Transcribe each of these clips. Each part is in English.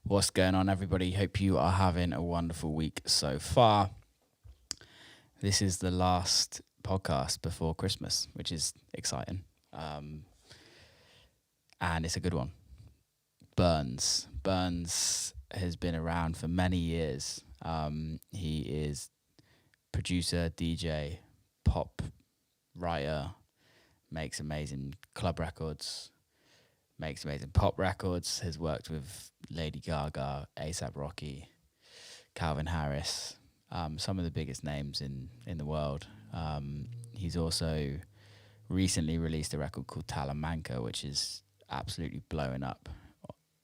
What's going on, everybody? Hope you are having a wonderful week so far. This is the last podcast before Christmas, which is exciting. And it's a good one. Burns has been around for many years. He is producer, DJ, pop writer, makes amazing club records, makes amazing pop records, has worked with Lady Gaga, A$AP Rocky, Calvin Harris, some of the biggest names in the world. He's also recently released a record called Talamanca, which is absolutely blowing up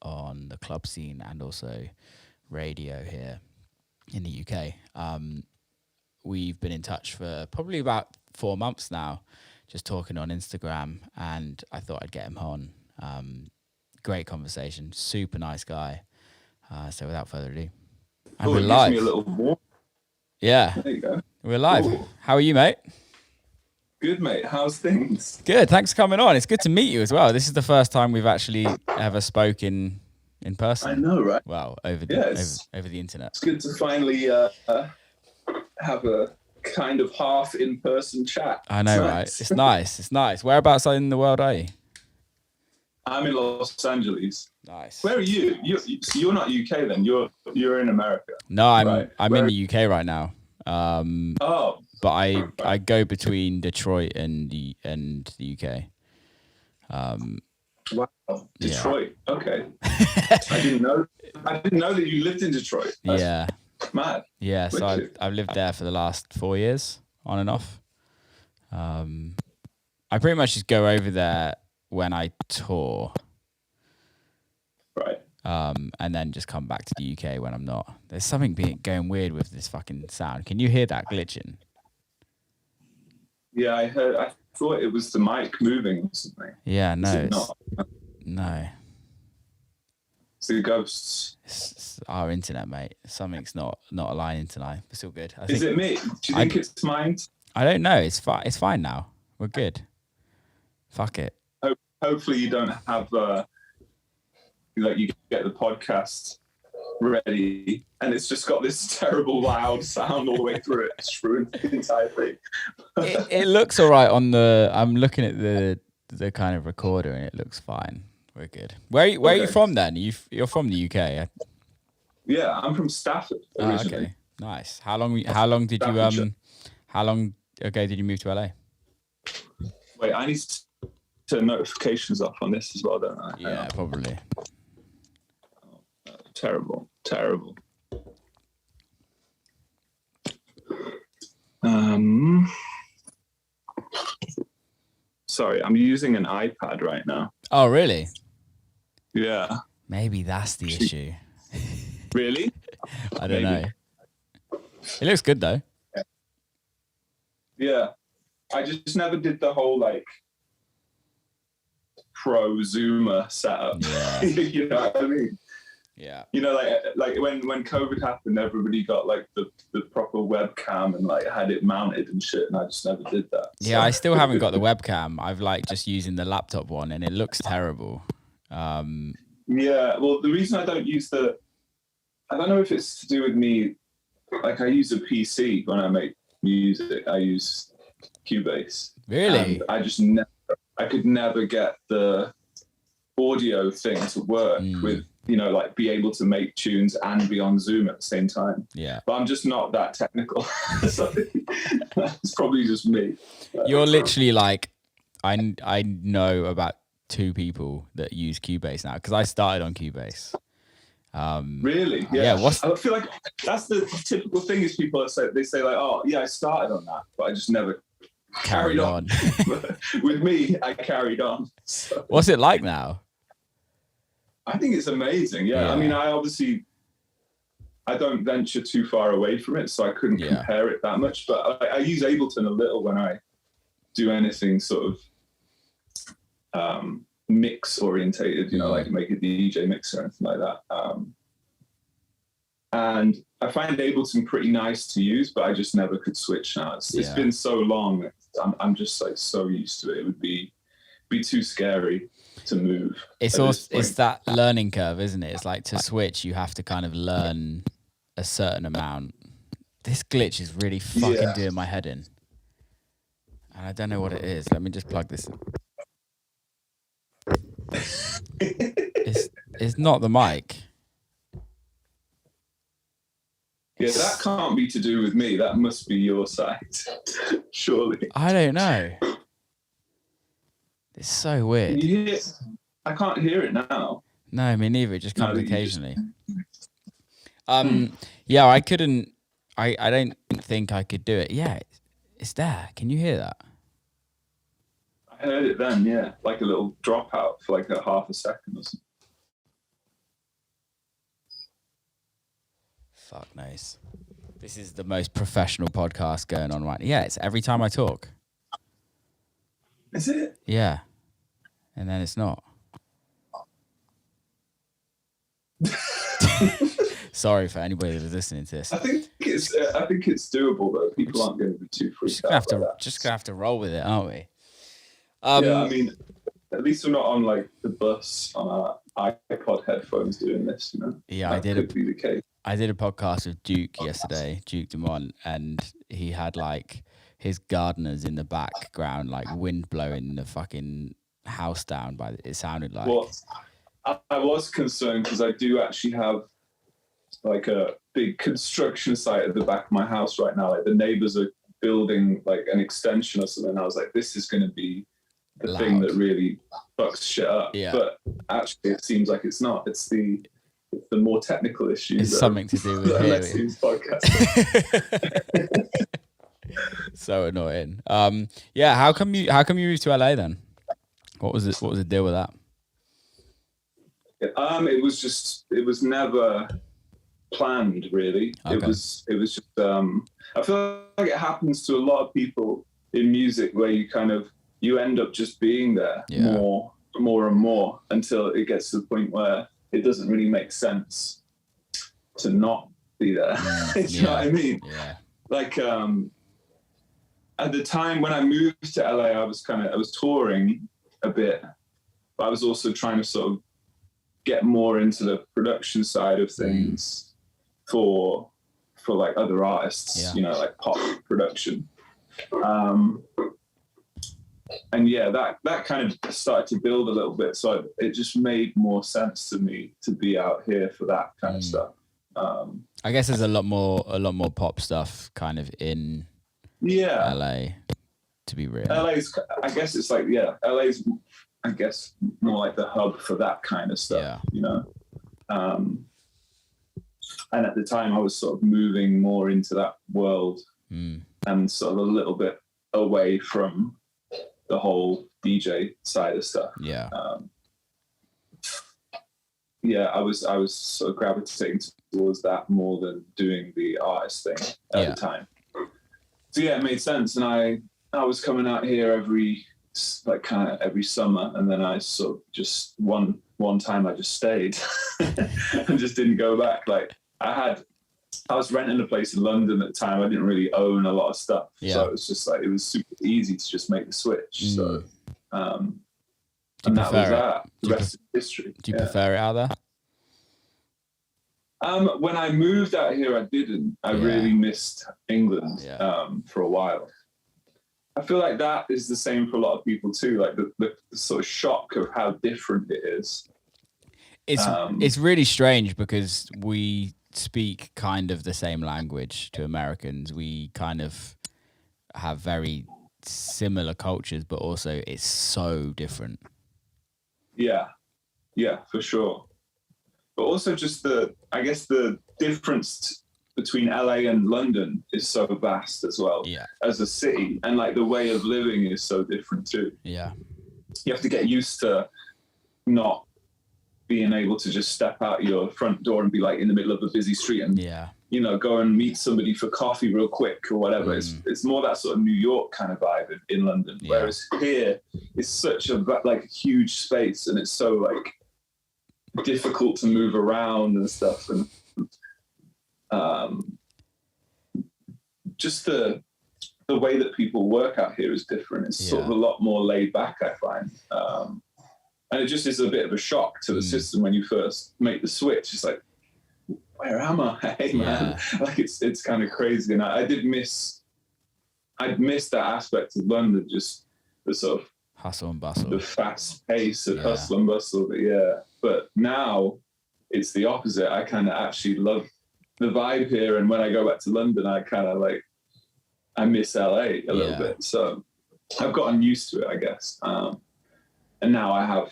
on the club scene and also radio here in the UK. We've been in touch for probably about 4 months now, just talking on Instagram, and I thought I'd get him on. Great conversation, super nice guy. So without further ado, and we're live. Me a little warm. Yeah, there you go. We're live. Ooh. How are you, mate? Good, mate. How's things? Good. Thanks for coming on. It's good to meet you as well. This is the first time we've actually ever spoken in person. I know, right? Well, over the internet. It's good to finally have a kind of half in-person chat. I know, right? It's nice. It's nice. Whereabouts in the world are you? I'm in Los Angeles. Nice. Where are you? You're not UK then. You're in America. No, I'm in the UK right now. But I go between Detroit and the UK. Wow, Detroit. Yeah. Okay. I didn't know that you lived in Detroit. That's mad. Yeah, so I've lived there for the last 4 years, on and off. I pretty much just go over there when I tour. Right. And then just come back to the UK when I'm not. There's something going weird with this fucking sound. Can you hear that glitching? Yeah, I heard. I thought it was the mic moving or something. Yeah, no, it's not. No. It's the ghosts. It's our internet, mate. Something's not aligning tonight. It's still good. Is it me? Do you think it's mine? I don't know. It's fine. It's fine now. We're good. Fuck it. Hopefully you don't have you get the podcast ready and it's just got this terrible loud sound all the way through it. It's ruined the entire thing. it looks all right on the. I'm looking at the kind of recorder and it looks fine. We're good. Where are you from then? You're from the UK. Yeah, I'm from Stafford originally. Okay, nice. How long did you How long ago did you move to LA? Wait, I need to turn notifications off on this as well, don't I? Yeah, probably. Terrible. Sorry, I'm using an iPad right now. Oh, really? Yeah. Maybe that's the issue. Really? I don't know. It looks good though. Yeah. I just never did the whole pro Zoomer setup. Yeah. You know what I mean? Yeah. You know, like when COVID happened, everybody got the proper webcam and had it mounted and shit, and I just never did that. Yeah, so. I still haven't got the webcam. I've just using the laptop one, and it looks terrible. Yeah, well, the reason I don't use I don't know if it's to do with me. I use a PC when I make music. I use Cubase. Really? And I could never get the audio thing to work with, be able to make tunes and be on Zoom at the same time. Yeah. But I'm just not that technical. So it's probably just me. You're literally I know about 2 people that use Cubase now because I started on Cubase. Really? Yeah. I feel like that's the typical thing is people say oh yeah, I started on that, but I just never carried on. With me, I carried on. So. What's it like now? I think it's amazing. Yeah. I mean, I don't venture too far away from it, so I couldn't compare it that much. But I use Ableton a little when I do anything sort of mix orientated, make a DJ mix or anything like that. And I find Ableton pretty nice to use, but I just never could switch now. It's been so long. I'm just so used to it. It would be too scary. to move. It's that learning curve, isn't it? It's like to switch, you have to kind of learn a certain amount. This glitch is really fucking doing my head in. And I don't know what it is. Let me just plug this in. It's not the mic. Yeah, that can't be to do with me. That must be your side, surely. I don't know. It's so weird. I can't hear it now. No, me neither. It just comes occasionally. Yeah, I couldn't. I don't think I could do it. Yeah, it's there. Can you hear that? I heard it then. Yeah, like a little dropout for like a half a second or something. Fuck knows. This is the most professional podcast going on right now. Yeah, it's every time I talk. Is it? Yeah. And then it's not. Sorry for anybody that's listening to this. I think it's doable though. People aren't going to be too freaked out. Just gonna have to roll with it, aren't we? Yeah, I mean, at least we're not on like the bus on our iPod headphones doing this, you know. Yeah, that could be the case. I did a podcast with Duke yesterday, Duke Dumont, and he had like his gardeners in the background, like wind blowing the fucking house down. It sounded like. Well, I was concerned because I do actually have like a big construction site at the back of my house right now. Like the neighbors are building like an extension or something. I was like, this is going to be the thing that really fucks shit up. Yeah. But actually, it seems like it's not. It's the more technical issues. It's something to do with Lexi's podcast. So annoying. Yeah. How come you moved to LA then? What was the deal with that? It was never planned really. Okay. It was just I feel like it happens to a lot of people in music where you end up just being there more and more until it gets to the point where it doesn't really make sense to not be there. Do you know what I mean? Yeah. Like at the time when I moved to LA, I was touring a bit, but I was also trying to sort of get more into the production side of things for like other artists, you know, like pop production. And yeah, that kind of started to build a little bit. So it just made more sense to me to be out here for that kind of stuff. I guess there's a lot more pop stuff kind of in LA, to be real. LA's, I guess it's like, LA's, I guess, more like the hub for that kind of stuff, you know? And at the time I was sort of moving more into that world and sort of a little bit away from the whole DJ side of stuff. I was sort of gravitating towards that more than doing the artist thing at the time. So yeah, it made sense. And I was coming out here every summer, and then I sort of just one time I just stayed and just didn't go back. Like I was renting a place in London at the time. I didn't really own a lot of stuff. So it was just like, it was super easy to just make the switch. So, and that was that. The rest is history. Do you prefer it out there? When I moved out here, I didn't. I really missed England for a while. I feel like that is the same for a lot of people too. Like the sort of shock of how different it is. It's really strange because we speak kind of the same language to Americans. We kind of have very similar cultures, but also it's so different. Yeah, for sure. But also just I guess the difference between LA and London is so vast as well as a city, and like the way of living is so different too. Yeah. You have to get used to not being able to just step out your front door and be like in the middle of a busy street and you know, go and meet somebody for coffee real quick or whatever. It's more that sort of New York kind of vibe in London, whereas here it's such a like huge space and it's so like difficult to move around and stuff, and just the way that people work out here is different. It's sort of a lot more laid back, I find. And it just is a bit of a shock to the system when you first make the switch. It's like, where am I? Hey, man. Like, it's kind of crazy. And I'd miss that aspect of London, just the sort of hustle and bustle, the fast pace of hustle and bustle. But now it's the opposite. I kind of actually love the vibe here. And when I go back to London, I kind of like, I miss LA a little bit. So I've gotten used to it, I guess. And now I have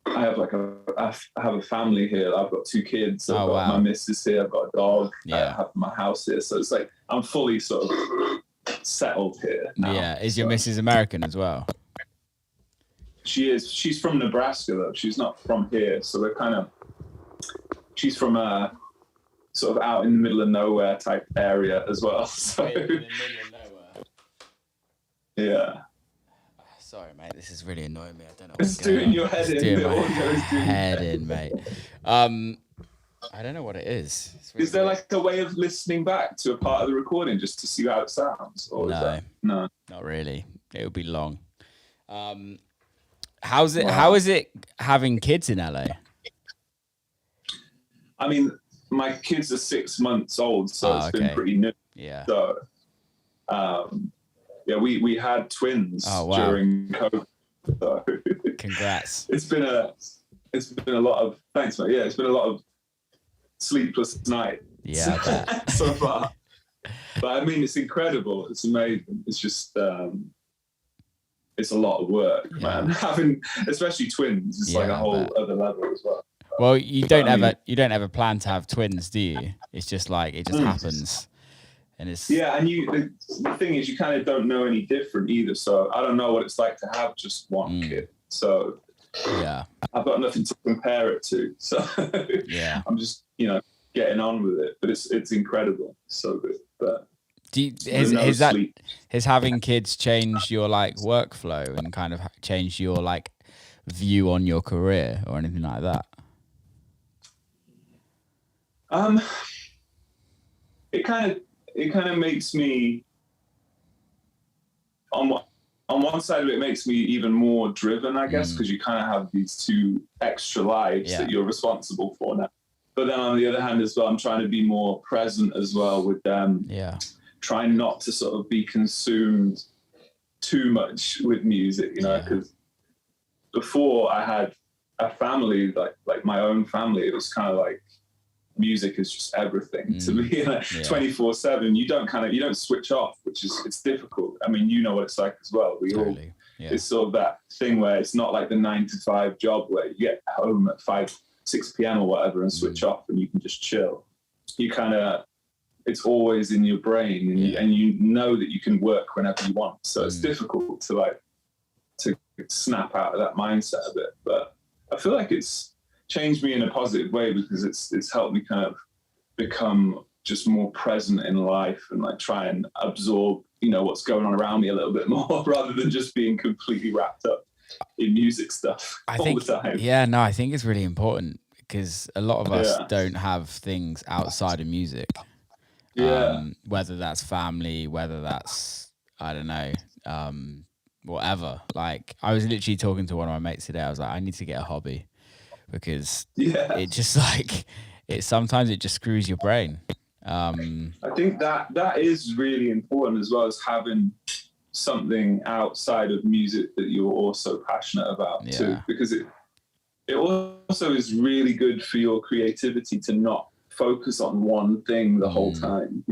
a family here. I've got 2 kids. I've got my missus here. I've got a dog. I have my house here. So it's like I'm fully sort of settled here now. Yeah. Is your missus American as well? She is. She's from Nebraska though. She's not from here. So we're kind of. She's from sort of out in the middle of nowhere type area as well. So. In the middle of nowhere. Yeah. Sorry, mate. This is really annoying me. I don't know. It's doing your head in. Doing my head in, mate. I don't know what it is. Really is there like a way of listening back to a part of the recording just to see how it sounds? Or no, not really. It would be long. How's it? Wow. How is it having kids in LA? I mean, my kids are 6 months old, so it's been pretty new. Yeah. So, we had twins during COVID. So congrats. It's been a lot of thanks, mate. Yeah, it's been a lot of sleepless nights. Yeah, I bet. So far. But I mean, it's incredible. It's amazing. It's just it's a lot of work, man. Having especially twins, it's like a whole other level as well. Well, you don't ever plan to have twins, do you? It's just like it just happens. And it's and the thing is you kind of don't know any different either. So I don't know what it's like to have just one kid. So I've got nothing to compare it to. So I'm just getting on with it. But it's incredible, so good. But has having kids changed your like workflow and kind of changed your like view on your career or anything like that? It kind of makes me on one side of it makes me even more driven, I guess, because you kind of have these 2 extra lives that you're responsible for now. But then on the other hand as well, I'm trying to be more present as well with them. Yeah. Trying not to sort of be consumed too much with music, because before I had a family, like my own family, it was kind of like music is just everything to me. 24/7. You don't switch off, which is it's difficult. I mean, you know what it's like as well. It's sort of that thing where it's not like the 9 to 5 job where you get home at 6 p.m. or whatever and switch off and you can just chill. You kind of it's always in your brain and you know that you can work whenever you want. So it's difficult to snap out of that mindset a bit. But I feel like it's changed me in a positive way because it's helped me kind of become just more present in life and like try and absorb, what's going on around me a little bit more rather than just being completely wrapped up in music stuff all the time. Yeah, no, I think it's really important because a lot of us don't have things outside of music. Whether that's family, whether that's, I don't know, whatever. Like I was literally talking to one of my mates today. I was like, I need to get a hobby because it just like, sometimes it just screws your brain. I think that is really important as well as having something outside of music that you're also passionate about too, because it also is really good for your creativity to not focus on one thing the whole time,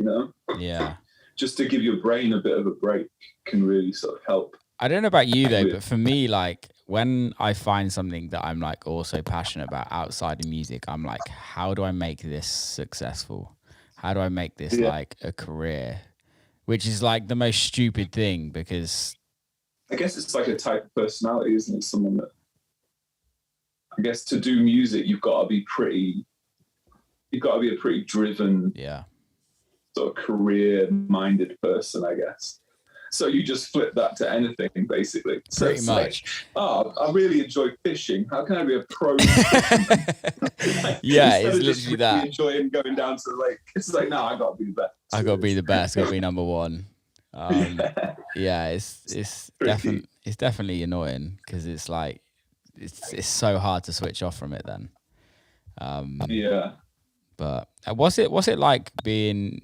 just to give your brain a bit of a break can really sort of help. I don't know about you though, but for me, like when I find something that I'm like also passionate about outside of music, I'm like, how do I make this successful? How do I make this like a career? Which is like the most stupid thing because I guess it's like a type of personality, isn't it? Someone that I guess to do music, you've got to be a pretty driven, sort of career-minded person, I guess. So you just flip that to anything, basically. So pretty much. Like, I really enjoy fishing. How can I be a pro? It's literally that. Enjoying going down to the lake. It's like, no, I got to be the best. I got to be the best. Got to be number one. It's definitely annoying because it's like it's so hard to switch off from it then. But what's it like being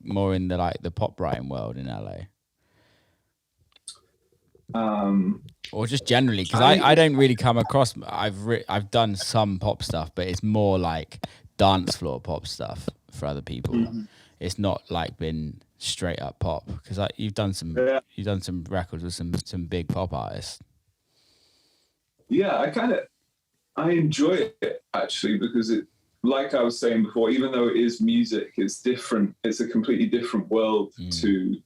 more in the pop writing world in LA? Or just generally, because I don't really come across. I've done some pop stuff, but it's more like dance floor pop stuff for other people. Mm-hmm. It's not like been straight up pop, because you've done some records with some big pop artists. Yeah, I enjoy it actually, because it, like I was saying before, even though it is music, it's different. It's a completely different world to,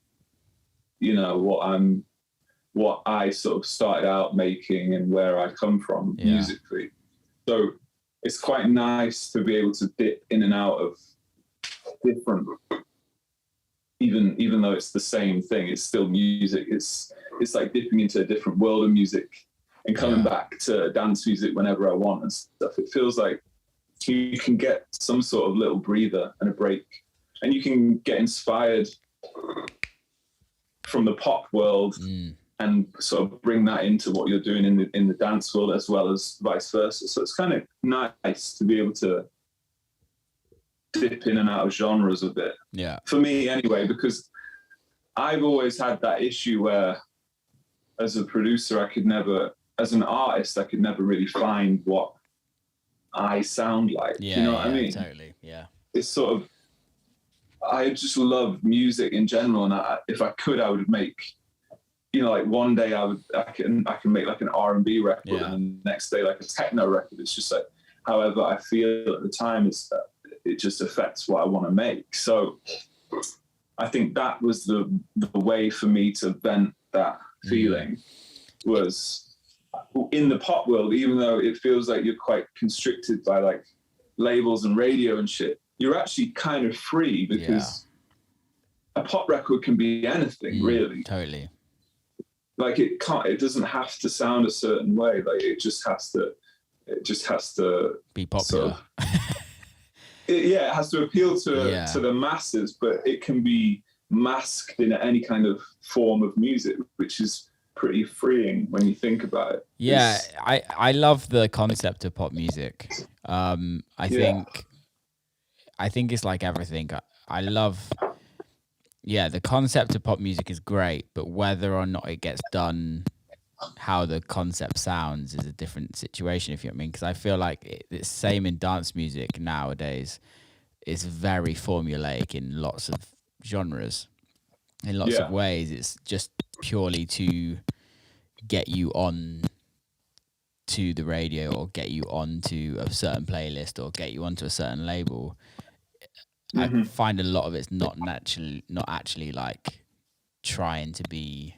what I sort of started out making and where I come from musically. So it's quite nice to be able to dip in and out of different, even though it's the same thing, it's still music. It's like dipping into a different world of music and coming back to dance music whenever I want and stuff. It feels like you can get some sort of little breather and a break, and you can get inspired from the pop world and sort of bring that into what you're doing in the dance world, as well as vice versa. So it's kind of nice to be able to dip in and out of genres a bit. Yeah. For me anyway, because I've always had that issue where as a producer, as an artist, I could never really find what I sound like. Yeah, you know what I mean? Totally. Yeah. It's sort of, I just love music in general, and if I could, I would make, like one day I can make like an R&B record, and the next day like a techno record. It's just like however I feel at the time, it just affects what I want to make. So I think that was the way for me to vent that feeling, was in the pop world. Even though it feels like you're quite constricted by like labels and radio and shit, you're actually kind of free, because a pop record can be anything, really. Totally. Like it doesn't have to sound a certain way. Like it just has to be popular. It has to appeal to the masses, but it can be masked in any kind of form of music, which is pretty freeing when you think about it. Yeah, I love the concept of pop music. I think it's like everything. I love, the concept of pop music is great, but whether or not it gets done how the concept sounds is a different situation, if you know what I mean. Because I feel like it's same in dance music nowadays. It's very formulaic in lots of genres. In lots of ways, it's just purely to get you on to the radio, or get you onto a certain playlist, or get you onto a certain label. I find a lot of it's not actually like trying to be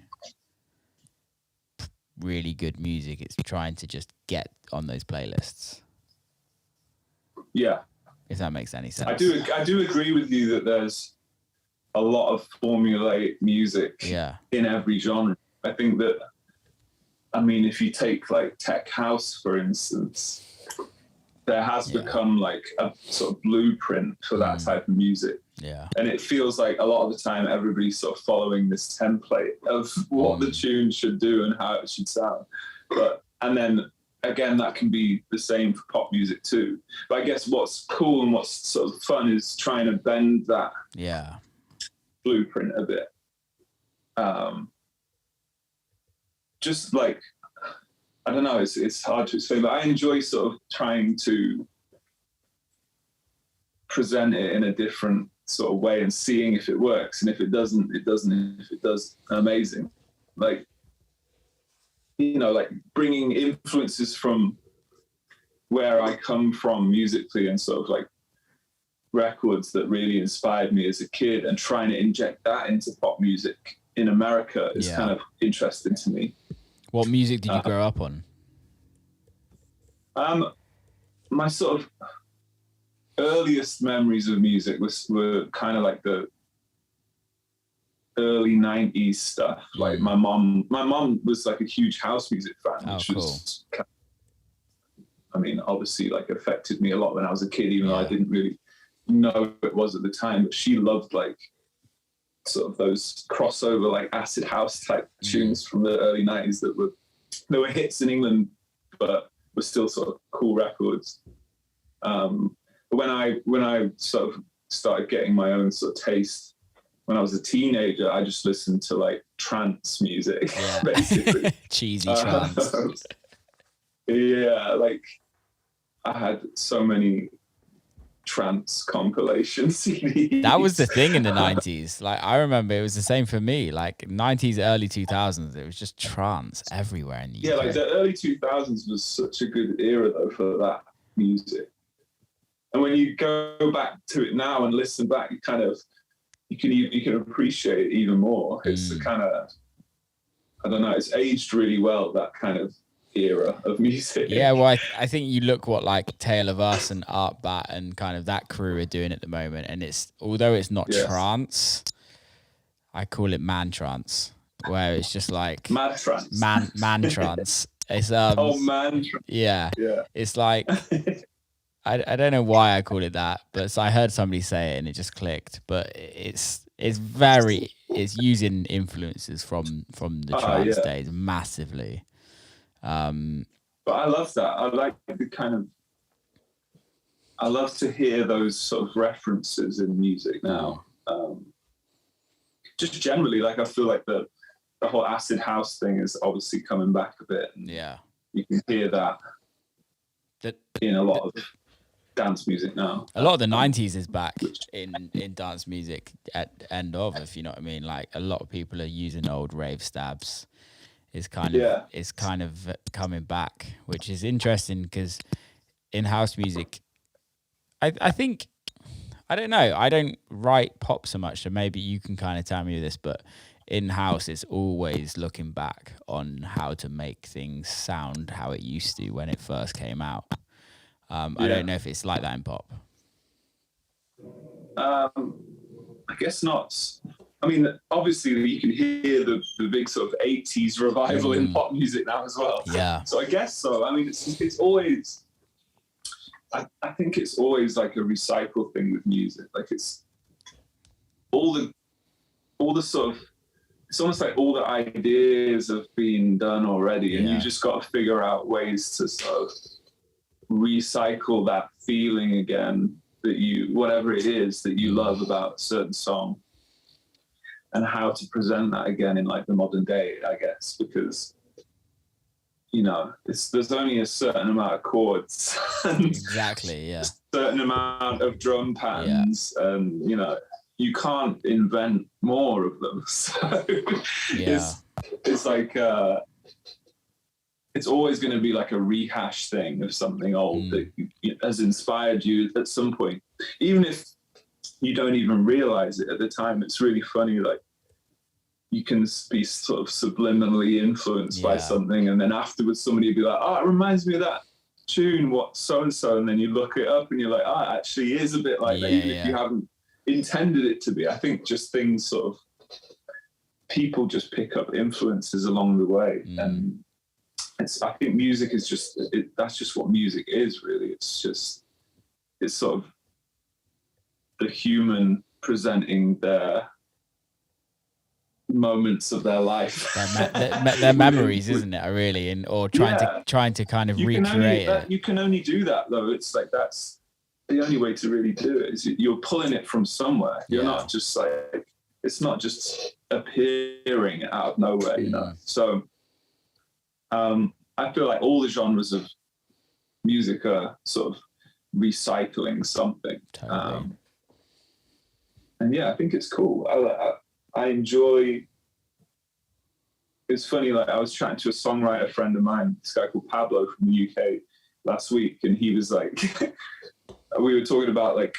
really good music. It's trying to just get on those playlists. Yeah. If that makes any sense. I do agree with you that there's a lot of formulaic music in every genre. I think that, if you take like tech house, for instance, there has become like a sort of blueprint for that type of music. Yeah. And it feels like a lot of the time everybody's sort of following this template of what the tune should do and how it should sound. And then again, that can be the same for pop music too. But I guess what's cool and what's sort of fun is trying to bend that blueprint a bit. Just like, I don't know, it's hard to explain, but I enjoy sort of trying to present it in a different sort of way and seeing if it works. And if it doesn't, it doesn't. If it does, amazing. Like, like bringing influences from where I come from musically, and sort of like records that really inspired me as a kid, and trying to inject that into pop music in America is kind of interesting to me. What music did you grow up on? My sort of earliest memories of music were kind of like the early 90s stuff. Like my mom was like a huge house music fan, which was, obviously like affected me a lot when I was a kid, even though I didn't really know it was at the time. But she loved like sort of those crossover like acid house type tunes from the early 90s that were hits in England, but were still sort of cool records. But when I sort of started getting my own sort of taste, when I was a teenager, I just listened to like trance music, basically. Cheesy trance. Yeah, like I had so many trance compilation CDs. That was the thing in the 90s. Like, I remember it was the same for me. Like 90s, early 2000s, it was just trance everywhere in the UK. Yeah, like the early 2000s was such a good era though for that music. And when you go back to it now and listen back, you kind of you can appreciate it even more. It's the kind of, I don't know, it's aged really well, that kind of era of music. Yeah, well, I think you look what like Tale of Us and Art Bat and kind of that crew are doing at the moment, and it's, although it's not trance, I call it man trance, where it's just like mad trance, man trance. It's oh man, yeah, it's like I don't know why I call it that, but I heard somebody say it and it just clicked. But it's using influences from the trance days massively. But I love that. I like the kind of, I love to hear those sort of references in music now. Just generally, like I feel like the whole acid house thing is obviously coming back a bit. And you can hear that in a lot of dance music now. A lot of the 90s is back in dance music at end of, if you know what I mean. Like a lot of people are using old rave stabs. It's kind of coming back, which is interesting because in house music, I think, I don't know, I don't write pop so much, so maybe you can kind of tell me this, but in house it's always looking back on how to make things sound how it used to when it first came out. I don't know if it's like that in pop. I guess not. I mean, obviously you can hear the big sort of 80s revival in pop music now as well. Yeah. So I guess so. I mean, it's always, I think it's always like a recycle thing with music. Like it's all the sort of, it's almost like all the ideas have been done already, and you just got to figure out ways to sort of recycle that feeling again, that you, whatever it is that you love about a certain song, and how to present that again in like the modern day, I guess, because you know there's only a certain amount of chords and exactly, a certain amount of drum patterns, and you know you can't invent more of them. So it's like it's always going to be like a rehash thing of something old that has inspired you at some point, even if you don't even realize it at the time. It's really funny, like you can be sort of subliminally influenced by something, and then afterwards somebody will be like, oh, it reminds me of that tune, what so and so, and then you look it up and you're like, oh, it actually is a bit like that, even if you haven't intended it to be. I think just things sort of, people just pick up influences along the way, and I think music is just, that's just what music is, really. It's sort of the human presenting their moments of their life, their memories, isn't it? Really, or trying to kind of recreate it. You can only do that though. It's like that's the only way to really do it. Is you're pulling it from somewhere. You're not just like, it's not just appearing out of nowhere, you know. So I feel like all the genres of music are sort of recycling something. Totally. And yeah, I think it's cool. I enjoy, it's funny, like I was chatting to a songwriter friend of mine, this guy called Pablo from the UK last week, and he was like, we were talking about like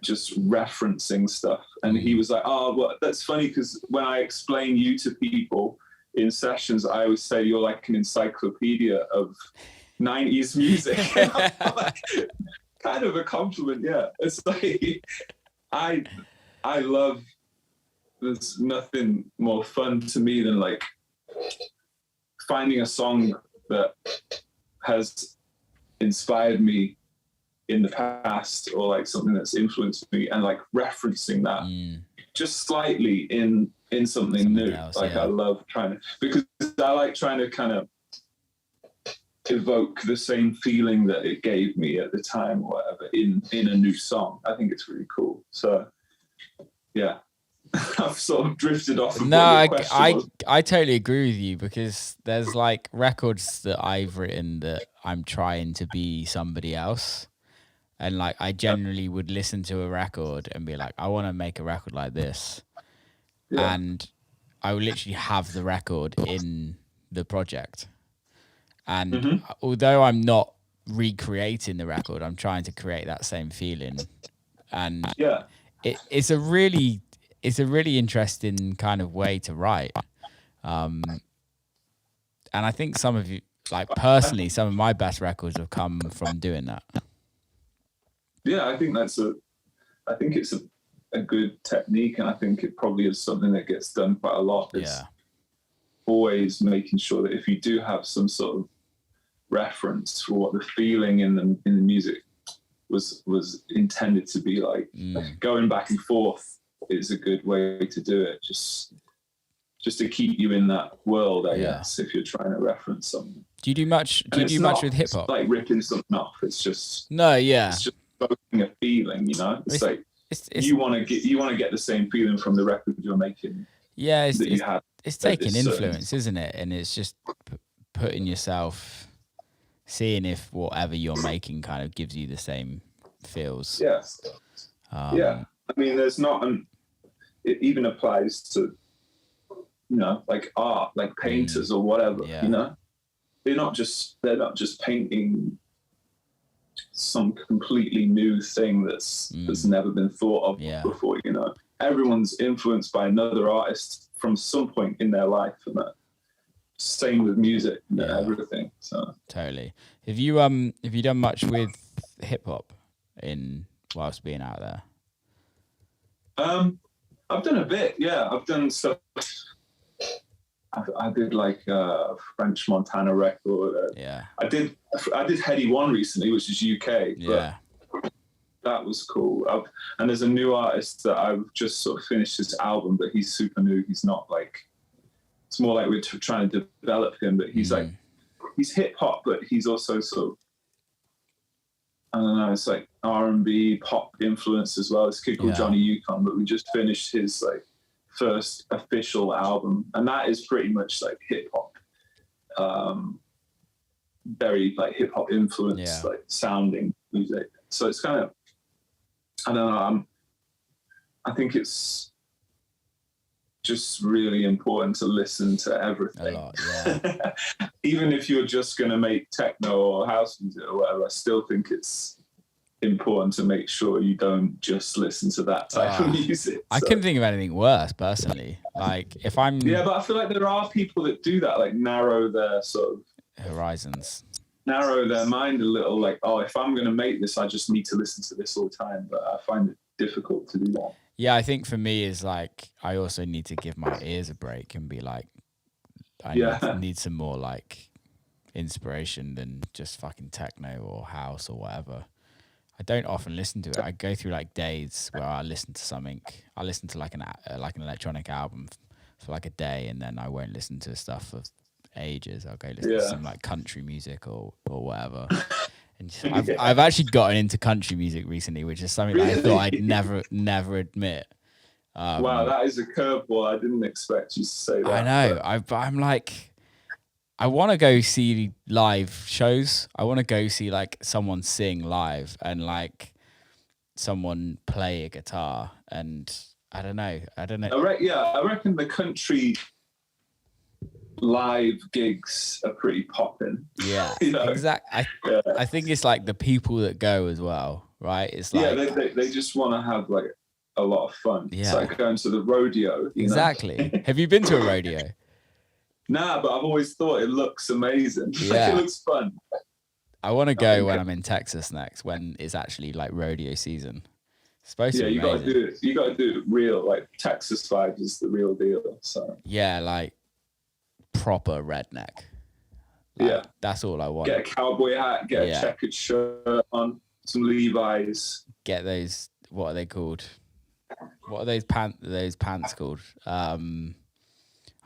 just referencing stuff, and he was like, oh, well, that's funny because when I explain you to people in sessions, I always say you're like an encyclopedia of 90s music. Like, kind of a compliment, yeah. It's like, I love, there's nothing more fun to me than like finding a song that has inspired me in the past, or like something that's influenced me, and like referencing that just slightly in something new else, like I love trying to, because I like trying to kind of evoke the same feeling that it gave me at the time or whatever in a new song. I think it's really cool. So yeah. I've sort of drifted off of no, I totally agree with you, because there's like records that I've written that I'm trying to be somebody else. And like I generally would listen to a record and be like, I want to make a record like this. Yeah. And I would literally have the record in the project. And although I'm not recreating the record, I'm trying to create that same feeling. And it's a really interesting kind of way to write. And I think some of you, like personally, some of my best records have come from doing that. Yeah, I think it's a good technique, and I think it probably is something that gets done quite a lot. It's always making sure that if you do have some sort of reference for what the feeling in the music was intended to be like, going back and forth is a good way to do it. Just to keep you in that world, I guess, if you're trying to reference something. Do you do much with hip hop? Like ripping something off. It's just it's just evoking a feeling, you know. It's like you want to get the same feeling from the record you're making. Yeah, it's taking influence, isn't it? And it's just putting yourself, seeing if whatever you're making kind of gives you the same feels. Yeah. I mean, there's not it even applies to, you know, like art, like painters or whatever. You know, they're not just painting some completely new thing that's never been thought of before. You know, everyone's influenced by another artist from some point in their life, and that same with music and everything. So totally. Have you done much with hip hop whilst being out there? I've done a bit. Yeah, I've done stuff. I did like a French Montana record. I did Heady One recently, which is UK. Yeah. But that was cool. And there's a new artist that I've just sort of finished his album, but he's super new. He's not like, it's more like we're trying to develop him, but he's like, he's hip hop, but he's also sort of, I don't know, it's like R&B pop influence as well. This kid called Johnny Yukon, but we just finished his like first official album, and that is pretty much like hip hop, very like hip hop influence, like sounding music. So it's kind of, I don't know, I think it's just really important to listen to everything. A lot, Even if you're just going to make techno or house music or whatever, I still think it's important to make sure you don't just listen to that type of music. I couldn't think of anything worse, personally. Like, if I'm... Yeah, but I feel like there are people that do that, like narrow their sort of... horizons. Narrow their mind a little, like, oh, if I'm going to make this, I just need to listen to this all the time. But I find it difficult to do that. Yeah, I think for me is like, I also need to give my ears a break and be like, I need some more like inspiration than just fucking techno or house or whatever. I don't often listen to it. I go through like days where I listen to something. I listen to like an electronic album for like a day, and then I won't listen to stuff for ages. I'll go listen to some like country music or whatever. And I've actually gotten into country music recently, which is something that I thought I'd never admit. Wow, that is a curveball. I didn't expect you to say that. I know. I'm like, I want to go see live shows. I want to go see like someone sing live and like someone play a guitar. And I don't know. I reckon the country live gigs are pretty popping. Yeah, you know? Exactly. I think it's like the people that go as well, right? It's like they just want to have like a lot of fun. Yeah. It's like going to the rodeo. Exactly. Have you been to a rodeo? Nah, but I've always thought it looks amazing. Yeah. It looks fun. I want to go when I'm in Texas next, when it's actually like rodeo season. It's supposed to be amazing. You got to do it real. Like Texas vibes is the real deal. So yeah, like proper redneck. Like, that's all I want. Get a cowboy hat, get a checkered shirt on, some Levi's. Get those. What are they called? What are those pants called?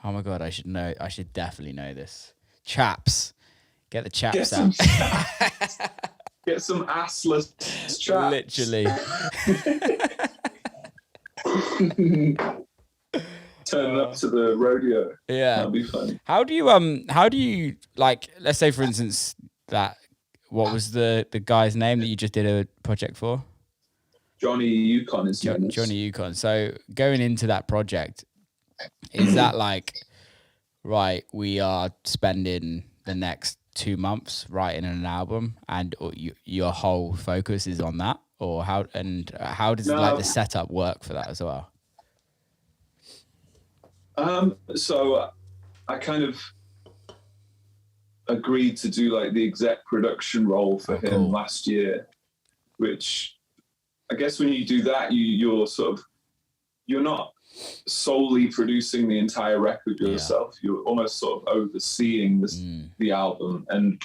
Oh my god, I should know. I should definitely know this. Chaps. Get the chaps out. Get some assless chaps. Literally. Turn up to the rodeo. Yeah. That'd be funny. How do you like, let's say for instance that, what was the guy's name that you just did a project for? Johnny Yukon is Johnny Yukon. So going into that project, is that like, right, we are spending the next 2 months writing an album and your whole focus is on that? Or how does like the setup work for that as well? So I kind of agreed to do like the exec production role for him last year, which I guess when you do that, you're not solely producing the entire record yourself. You're almost sort of overseeing the album and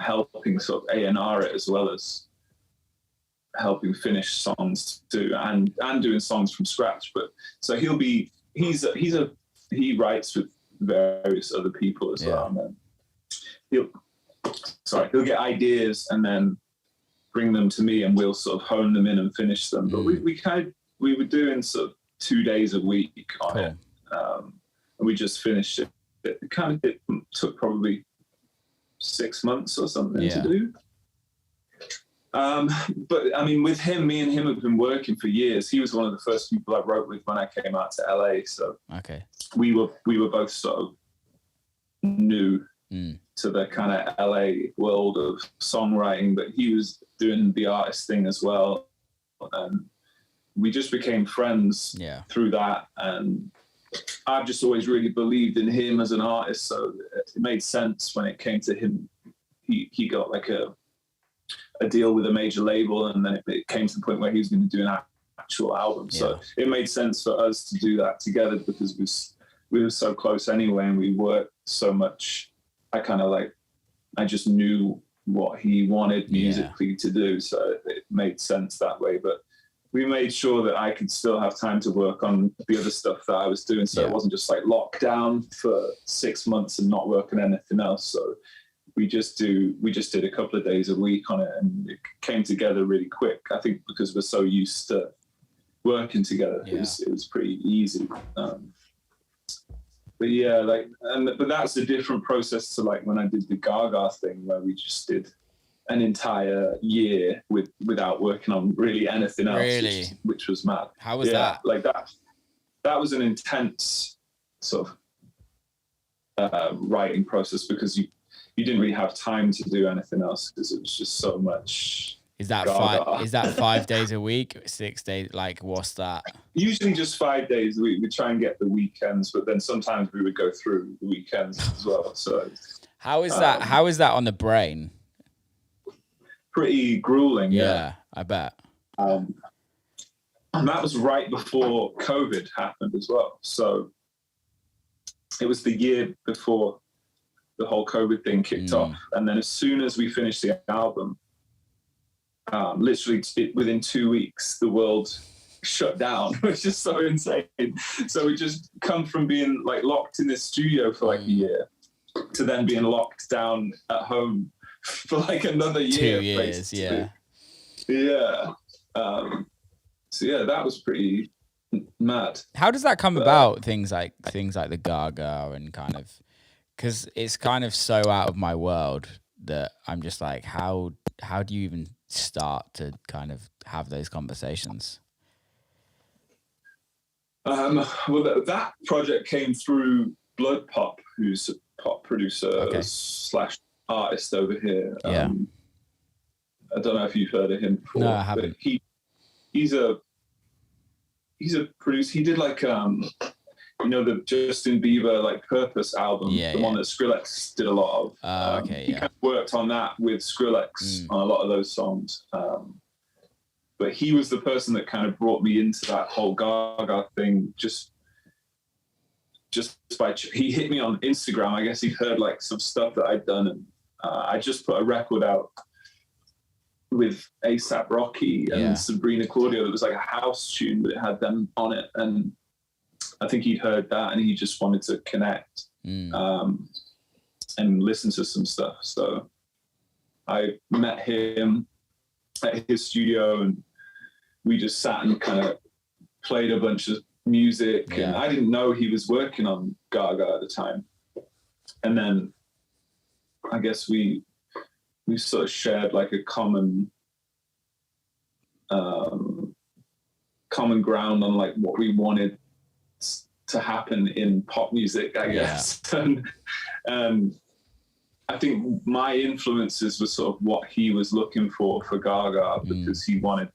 helping sort of A&R it, as well as helping finish songs too, and doing songs from scratch. But so he writes with various other people as well, and then he'll get ideas and then bring them to me, and we'll sort of hone them in and finish them. But we were doing sort of 2 days a week on it, and we just finished it. It took probably 6 months or something to do. But I mean, with him, me and him have been working for years. He was one of the first people I wrote with when I came out to LA. So we were both sort of new to the kind of LA world of songwriting, but he was doing the artist thing as well. And we just became friends through that. And I've just always really believed in him as an artist. So it made sense when it came to him. He got like a deal with a major label, and then it came to the point where he was going to do an actual album. So it made sense for us to do that together, because we were so close anyway, and we worked so much. I just knew what he wanted musically to do, so it made sense that way. But we made sure that I could still have time to work on the other stuff that I was doing, so it wasn't just like locked down for 6 months and not working on anything else. So we just did a couple of days a week on it, and it came together really quick. I think because we're so used to working together, it was pretty easy. But that's a different process to like when I did the Gaga thing, where we just did an entire year without working on really anything else, which was mad. How was that? Like that was an intense sort of writing process, because you didn't really have time to do anything else, because it was just so much. Is that Gaga. Is that 5 days a week, 6 days? Like, what's that? Usually just 5 days a week. We try and get the weekends, but then sometimes we would go through the weekends as well. So how is that? How is that on the brain? Pretty grueling. Yeah, I bet. And that was right before COVID happened as well. So it was the year before the whole COVID thing kicked off. And then as soon as we finished the album, literally within 2 weeks, the world shut down, which is so insane. So we just come from being like locked in this studio for like a year to then being locked down at home for like another year. 2 years, basically. Yeah. So yeah, that was pretty mad. How does that come about? Things like the Gaga, and kind of, because it's kind of so out of my world that I'm just like, how do you even start to kind of have those conversations? Well, that project came through Blood Pop, who's a pop producer / artist over here. I don't know if you've heard of him before. No, I haven't. But he's a producer. He did like the Justin Bieber like Purpose album, one that Skrillex did a lot of. He kind of worked on that with Skrillex on a lot of those songs. But he was the person that kind of brought me into that whole Gaga thing. Just by he hit me on Instagram. I guess he heard like some stuff that I'd done, and I just put a record out with A$AP Rocky and Sabrina Claudio. It was like a house tune, but it had them on it, and I think he'd heard that and he just wanted to connect. So and listen to some stuff. So I met him at his studio, and we just sat and kind of played a bunch of music. And I didn't know he was working on Gaga at the time. And then I guess we sort of shared like a common ground on like what we wanted to happen in pop music, I guess. And I think my influences were sort of what he was looking for Gaga, because he wanted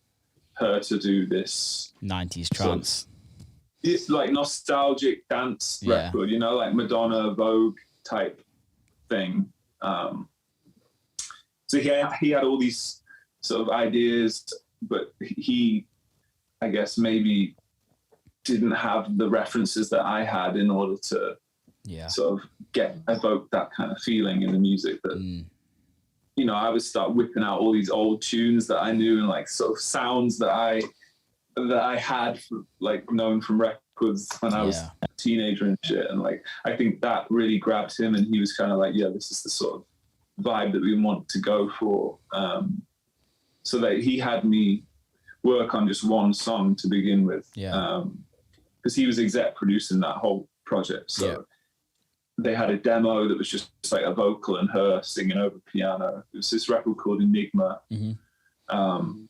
her to do this 90s trance. Sort of, it's like nostalgic dance record, you know, like Madonna, Vogue type thing. So he had all these sort of ideas, but he, I guess, maybe didn't have the references that I had in order to sort of evoke that kind of feeling in the music that, you know, I would start whipping out all these old tunes that I knew and like sort of sounds that I had like known from records when I was a teenager and shit. And like, I think that really grabbed him, and he was kind of like, yeah, this is the sort of vibe that we want to go for. So that he had me work on just one song to begin with. Because he was exec producing that whole project. So they had a demo that was just like a vocal and her singing over piano. It was this record called Enigma. And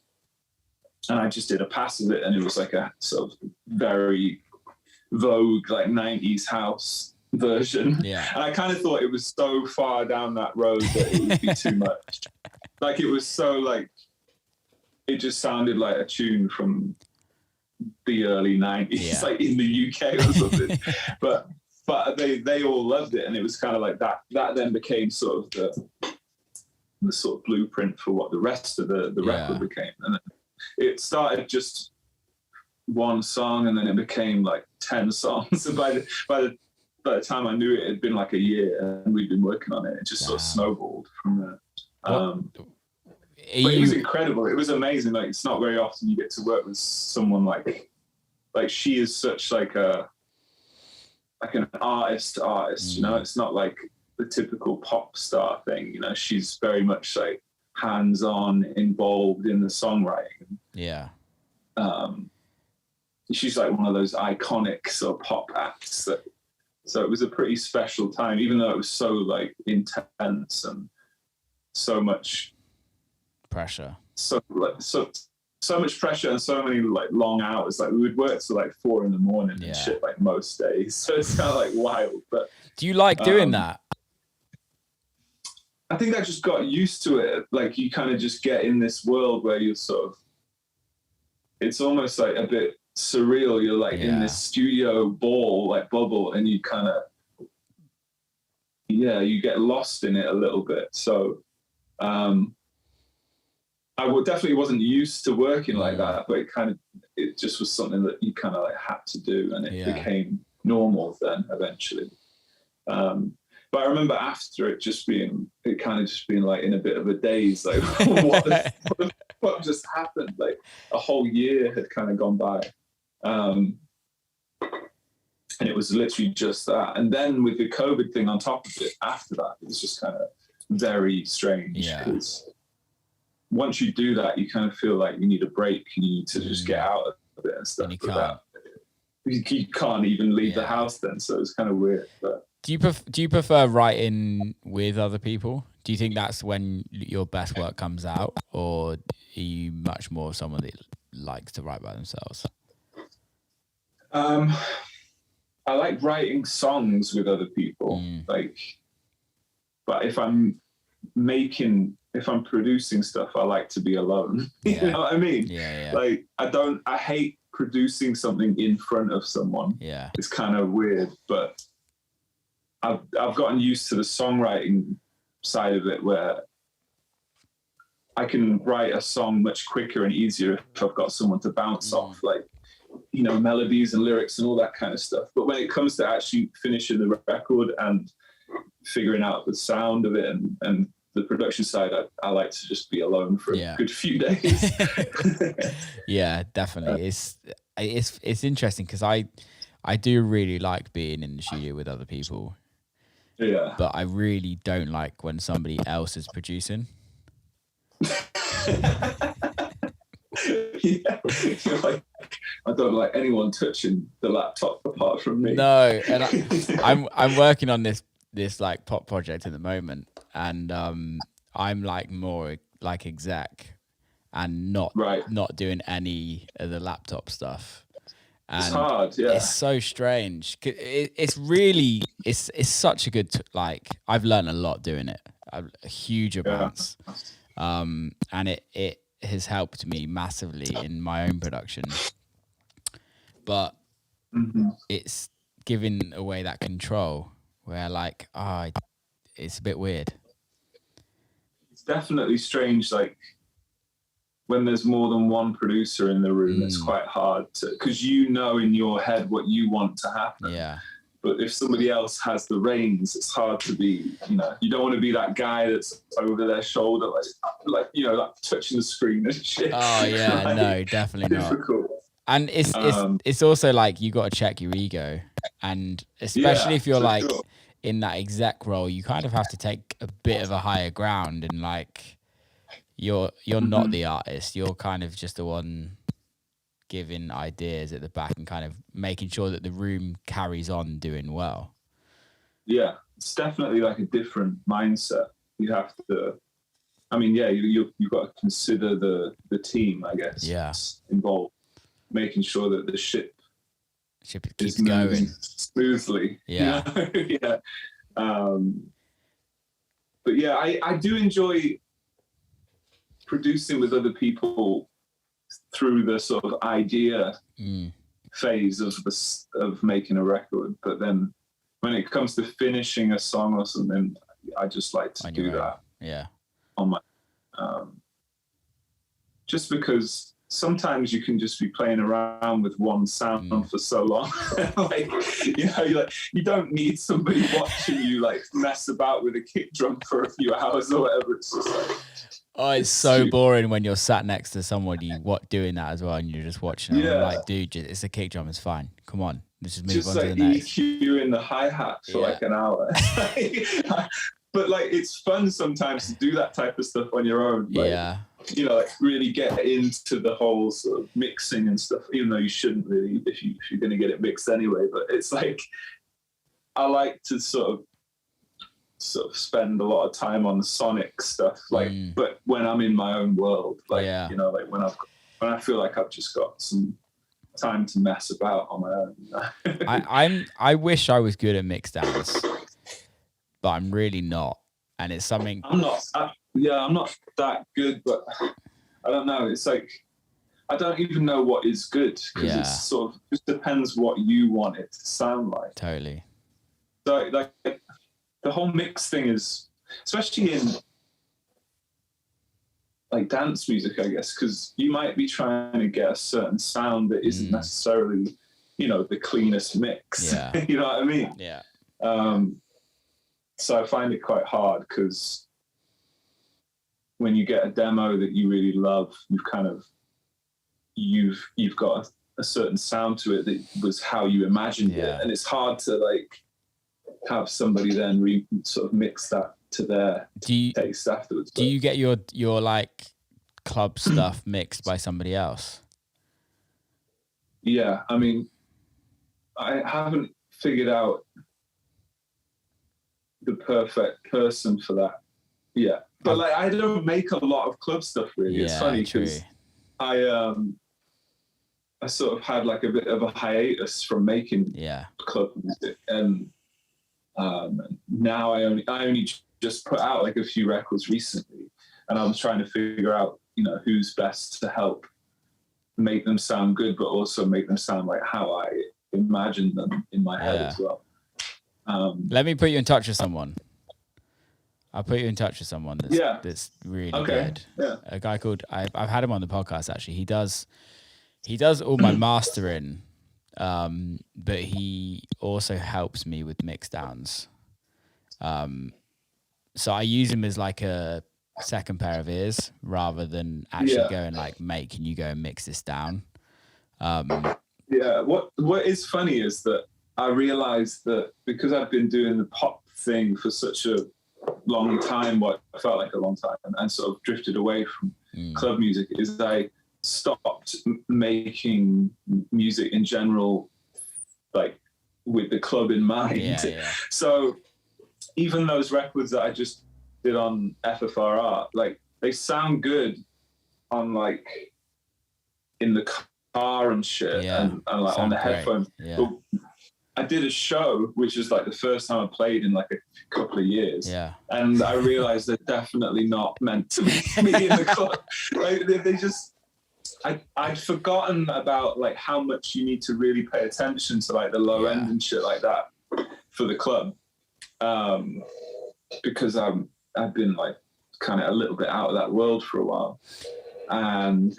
I just did a pass of it, and it was like a sort of very Vogue, like 90s house version. And I kind of thought it was so far down that road that it would be too much. Like it was so like, it just sounded like a tune from the early 90s, like in the UK or something. but they all loved it, and it was kind of like that then became sort of the sort of blueprint for what the rest of the record became. And then it started just one song, and then it became like 10 songs. And by the time I knew it, had been like a year, and we'd been working on it. It just sort of snowballed from there. But it was incredible. It was amazing. Like, it's not very often you get to work with someone like she is such like an artist, you know. It's not like the typical pop star thing, you know. She's very much like hands-on, involved in the songwriting. She's like one of those iconic sort of pop acts. So it was a pretty special time, even though it was so like intense and so much pressure. So much pressure and so many like long hours. Like we would work till like 4 a.m. and shit like most days. So it's kind of like wild. But do you like doing that? I think I just got used to it. Like you kind of just get in this world where you're sort of, it's almost like a bit surreal. You're like in this studio bubble, and you kind of, you get lost in it a little bit. So definitely wasn't used to working like that, but it just was something that you kind of like had to do, and it became normal then eventually. But I remember after it kind of just being like in a bit of a daze, like what just happened? Like a whole year had kind of gone by. And it was literally just that. And then with the COVID thing on top of it, after that, it was just kind of very strange. Because once you do that, you kind of feel like you need a break. You need to just get out of it and stuff. And you can't even leave the house then. So it's kind of weird. But do you prefer writing with other people? Do you think that's when your best work comes out, or are you much more someone that likes to write by themselves? I like writing songs with other people. But if I'm producing stuff, I like to be alone. You know what I mean? Like I hate producing something in front of someone. It's kind of weird, but I've gotten used to the songwriting side of it, where I can write a song much quicker and easier if I've got someone to bounce off, like, you know, melodies and lyrics and all that kind of stuff. But when it comes to actually finishing the record and figuring out the sound of it and the production side, I like to just be alone for a good few days. Yeah, definitely. It's interesting because I do really like being in the studio with other people. Yeah. But I really don't like when somebody else is producing. Yeah. You're like, I don't like anyone touching the laptop apart from me. No, and I'm working on this like pop project at the moment, and I'm like more like exec and not doing any of the laptop stuff. And it's hard, yeah. It's so it it's really it's such a good like I've learned a lot doing it, a huge amounts, and it has helped me massively in my own production. But it's giving away that control where like, it's a bit weird. It's definitely strange, like when there's more than one producer in the room, it's quite hard to, because you know in your head what you want to happen. Yeah. But if somebody else has the reins, it's hard to be, you know, you don't want to be that guy that's over their shoulder, like you know, like touching the screen and shit. Oh yeah, like, no, definitely difficult. Not. And it's also like you got to check your ego, and especially if you're like in that exec role, you kind of have to take a bit of a higher ground, and like you're not the artist, you're kind of just the one giving ideas at the back and kind of making sure that the room carries on doing well. Yeah, it's definitely like a different mindset. You have to, I mean, yeah, you've got to consider the team, I guess, involved, making sure that the ship keeps going smoothly. Yeah. You know? Yeah. But yeah, I do enjoy producing with other people through the sort of idea phase of making a record, but then when it comes to finishing a song or something, I just like to do that. Yeah. On my, just because sometimes you can just be playing around with one sound for so long, like you know, you don't need somebody watching you like mess about with a kick drum for a few hours or whatever. It's just like. Oh, it's so boring when you're sat next to somebody doing that as well, and you're just watching. Yeah. I'm like, dude, it's a kick drum. It's fine. Come on, let's just move on to the next. Just like EQ in the hi-hat for like an hour. But like, it's fun sometimes to do that type of stuff on your own. Like, you know, like really get into the whole sort of mixing and stuff, even though you shouldn't really if you're going to get it mixed anyway. But it's like, I like to sort of spend a lot of time on the sonic stuff, like, but when I'm in my own world, like, you know, like when I feel like I've just got some time to mess about on my own. You know? I wish I was good at mix downs, but I'm really not, and it's something I'm not that good, but I don't know. It's like I don't even know what is good because it's sort of just depends what you want it to sound like. Totally. So like. The whole mix thing is, especially in like dance music, I guess, because you might be trying to get a certain sound that isn't necessarily, you know, the cleanest mix. Yeah. You know what I mean? Yeah. So I find it quite hard because when you get a demo that you really love, you've got a certain sound to it that was how you imagined it, and it's hard to like have somebody then sort of mix that to their taste afterwards. Do you get your like club stuff mixed by somebody else? Yeah, I mean, I haven't figured out the perfect person for that yet. But like, I don't make a lot of club stuff really. It's funny because I sort of had like a bit of a hiatus from making club music, and now I only just put out like a few records recently, and I was trying to figure out, you know, who's best to help make them sound good, but also make them sound like how I imagined them in my head as well. Let me put you in touch with someone. I'll put you in touch with someone that's really good. Yeah. A guy called I've had him on the podcast actually. He does all my mastering. But he also helps me with mix downs. So I use him as like a second pair of ears rather than actually going like, mate, can you go and mix this down? What is funny is that I realized that because I've been doing the pop thing for such a long time, what felt like a long time, and sort of drifted away from club music, is I stopped making music in general, like with the club in mind. So even those records that I just did on FFRR, like they sound good on like in the car and shit, and like on the headphones. But I did a show, which is like the first time I played in like a couple of years. And I realized they're definitely not meant to be in the club. Like they just, I'd forgotten about like how much you need to really pay attention to like the low end and shit like that for the club. Because I've been like kind of a little bit out of that world for a while. And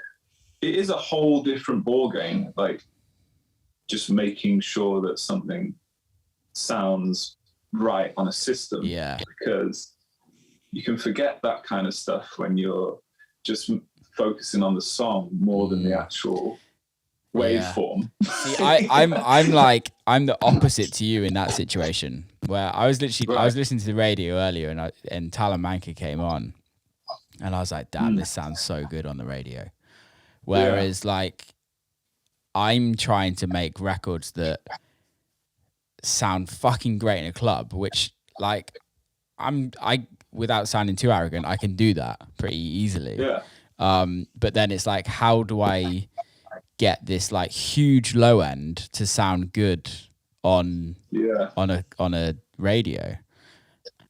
it is a whole different ball game. Like, just making sure that something sounds right on a system, because you can forget that kind of stuff when you're just focusing on the song more than the actual waveform. See, I'm the opposite to you in that situation, where I was listening to the radio earlier, and Talamanca came on, and I was like, damn, this sounds so good on the radio. Whereas like, I'm trying to make records that sound fucking great in a club, which like I without sounding too arrogant, I can do that pretty easily. But then it's like, how do I get this like huge low end to sound good on a radio?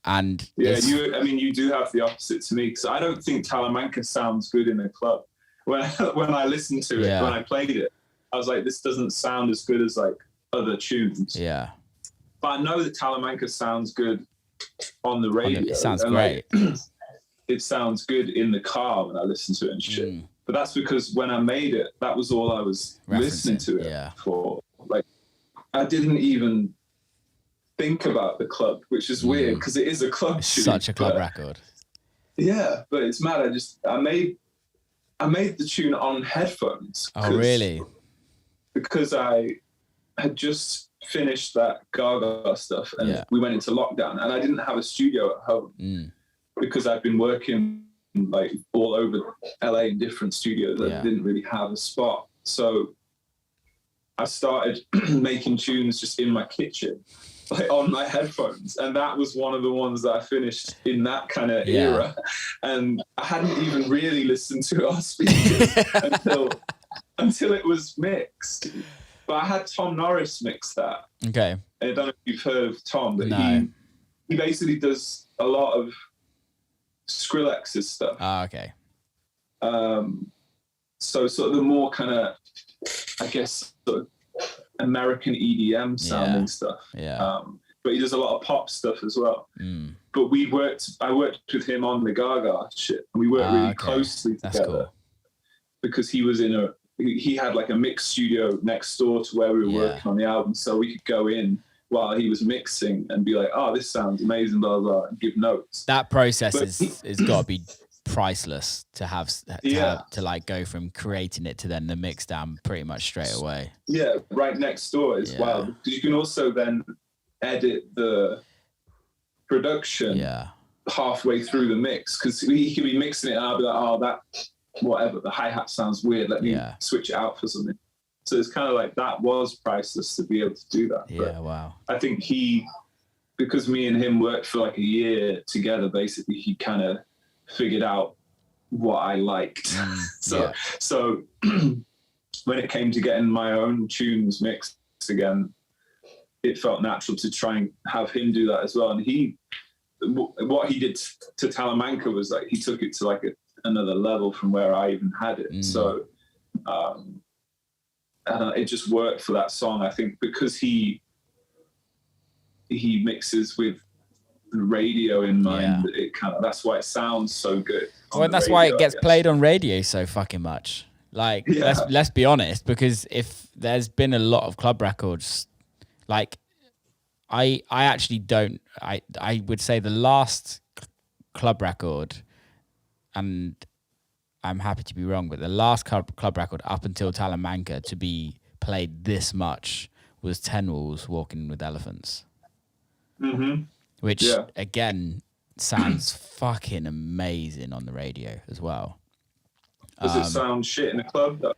And you do have the opposite to me, because I don't think Talamanca sounds good in a club. When I listened to it, when I played it, I was like, this doesn't sound as good as like other tunes. But I know that Talamanca sounds good on the radio. It sounds great. Like, it sounds good in the car when I listen to it and shit. But that's because when I made it, that was all I was listening to it for. Like, I didn't even think about the club, which is weird, because it is a club tune. Such a club record. Yeah, but it's mad. I made the tune on headphones. Oh, really? Because I had just finished that Gaga stuff, and we went into lockdown, and I didn't have a studio at home because I'd been working like all over LA in different studios. I didn't really have a spot. So I started making tunes just in my kitchen, like on my headphones. And that was one of the ones that I finished in that kind of era. And I hadn't even really listened to it on speakers until it was mixed. But I had Tom Norris mix that. Okay. I don't know if you've heard of Tom, but no. he basically does a lot of Skrillex's stuff. Okay. So sort of the more kind of, I guess, sort of American EDM sounding stuff. But he does a lot of pop stuff as well. But I worked with him on the Gaga shit, and we worked really closely together. That's cool. Because he had like a mix studio next door to where we were working on the album, so we could go in while he was mixing and be like, oh, this sounds amazing, blah, blah, and give notes. That process is got to be priceless to have to like go from creating it to then the mix down pretty much straight away. Yeah, right next door as well. Because you can also then edit the production halfway through the mix, because he could be mixing it and I'll be like, oh, that whatever, the hi-hat sounds weird, let me switch it out for something. So it's kind of like, that was priceless to be able to do that. Wow. I think because me and him worked for like a year together, basically he kind of figured out what I liked. So when it came to getting my own tunes mixed again, it felt natural to try and have him do that as well. And what he did to Talamanca was like, he took it to like another level from where I even had it. So it just worked for that song, I think, because he mixes with the radio in mind. It that's why it sounds so good. Well, that's why it gets played on radio so fucking much. Like, let's be honest, because if there's been a lot of club records, like I actually don't. I would say the last club record, and I'm happy to be wrong, but the last club record up until Talamanca to be played this much was Ten Walls, Walking with Elephants. which again sounds fucking amazing on the radio as well. Does it sound shit in a club though?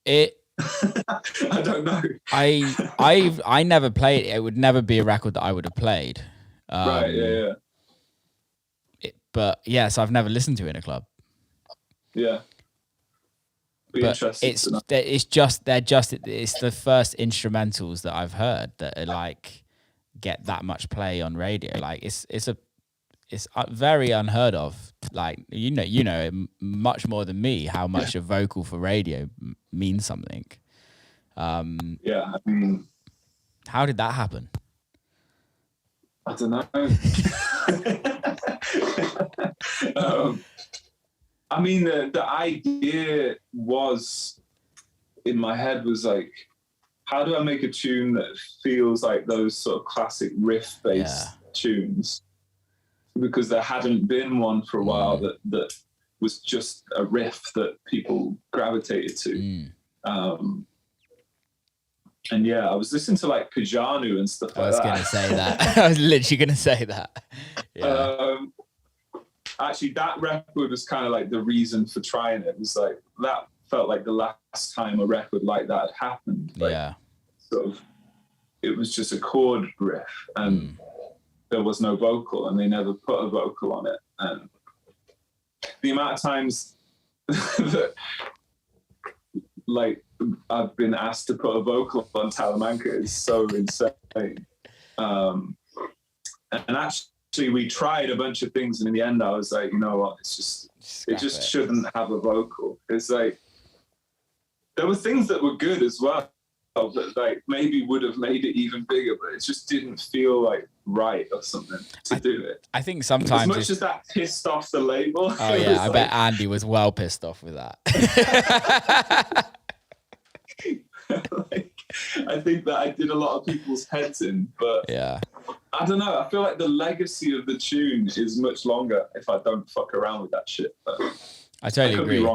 I don't know. I never played it. It would never be a record that I would have played. Right. Yeah. But yes, I've never listened to it in a club. Yeah. But it's the first instrumentals that I've heard that are like get that much play on radio. Like it's very unheard of. Like you know much more than me how much a vocal for radio means something. Yeah, I mean, how did that happen? I don't know. I mean, the idea was in my head was like, how do I make a tune that feels like those sort of classic riff-based tunes? Because there hadn't been one for a while that was just a riff that people gravitated to. And yeah, I was listening to like Pajanu and stuff like that. I was going to say that. I was literally going to say that. Yeah. Actually, that record was kind of like the reason for trying it. It was like, that felt like the last time a record like that had happened. Like, sort of, it was just a chord riff and there was no vocal and they never put a vocal on it. And the amount of times that like I've been asked to put a vocal on Talamanca is so insane. And actually we tried a bunch of things and in the end I was like, you know what, it just shouldn't have a vocal. It's like there were things that were good as well that like maybe would have made it even bigger, but it just didn't feel like right or something to do it. I think sometimes as much as that pissed off the label. Oh yeah, I bet Andy was well pissed off with that. Like, I think that I did a lot of people's heads in, but I don't know. I feel like the legacy of the tune is much longer if I don't fuck around with that shit. But I totally agree.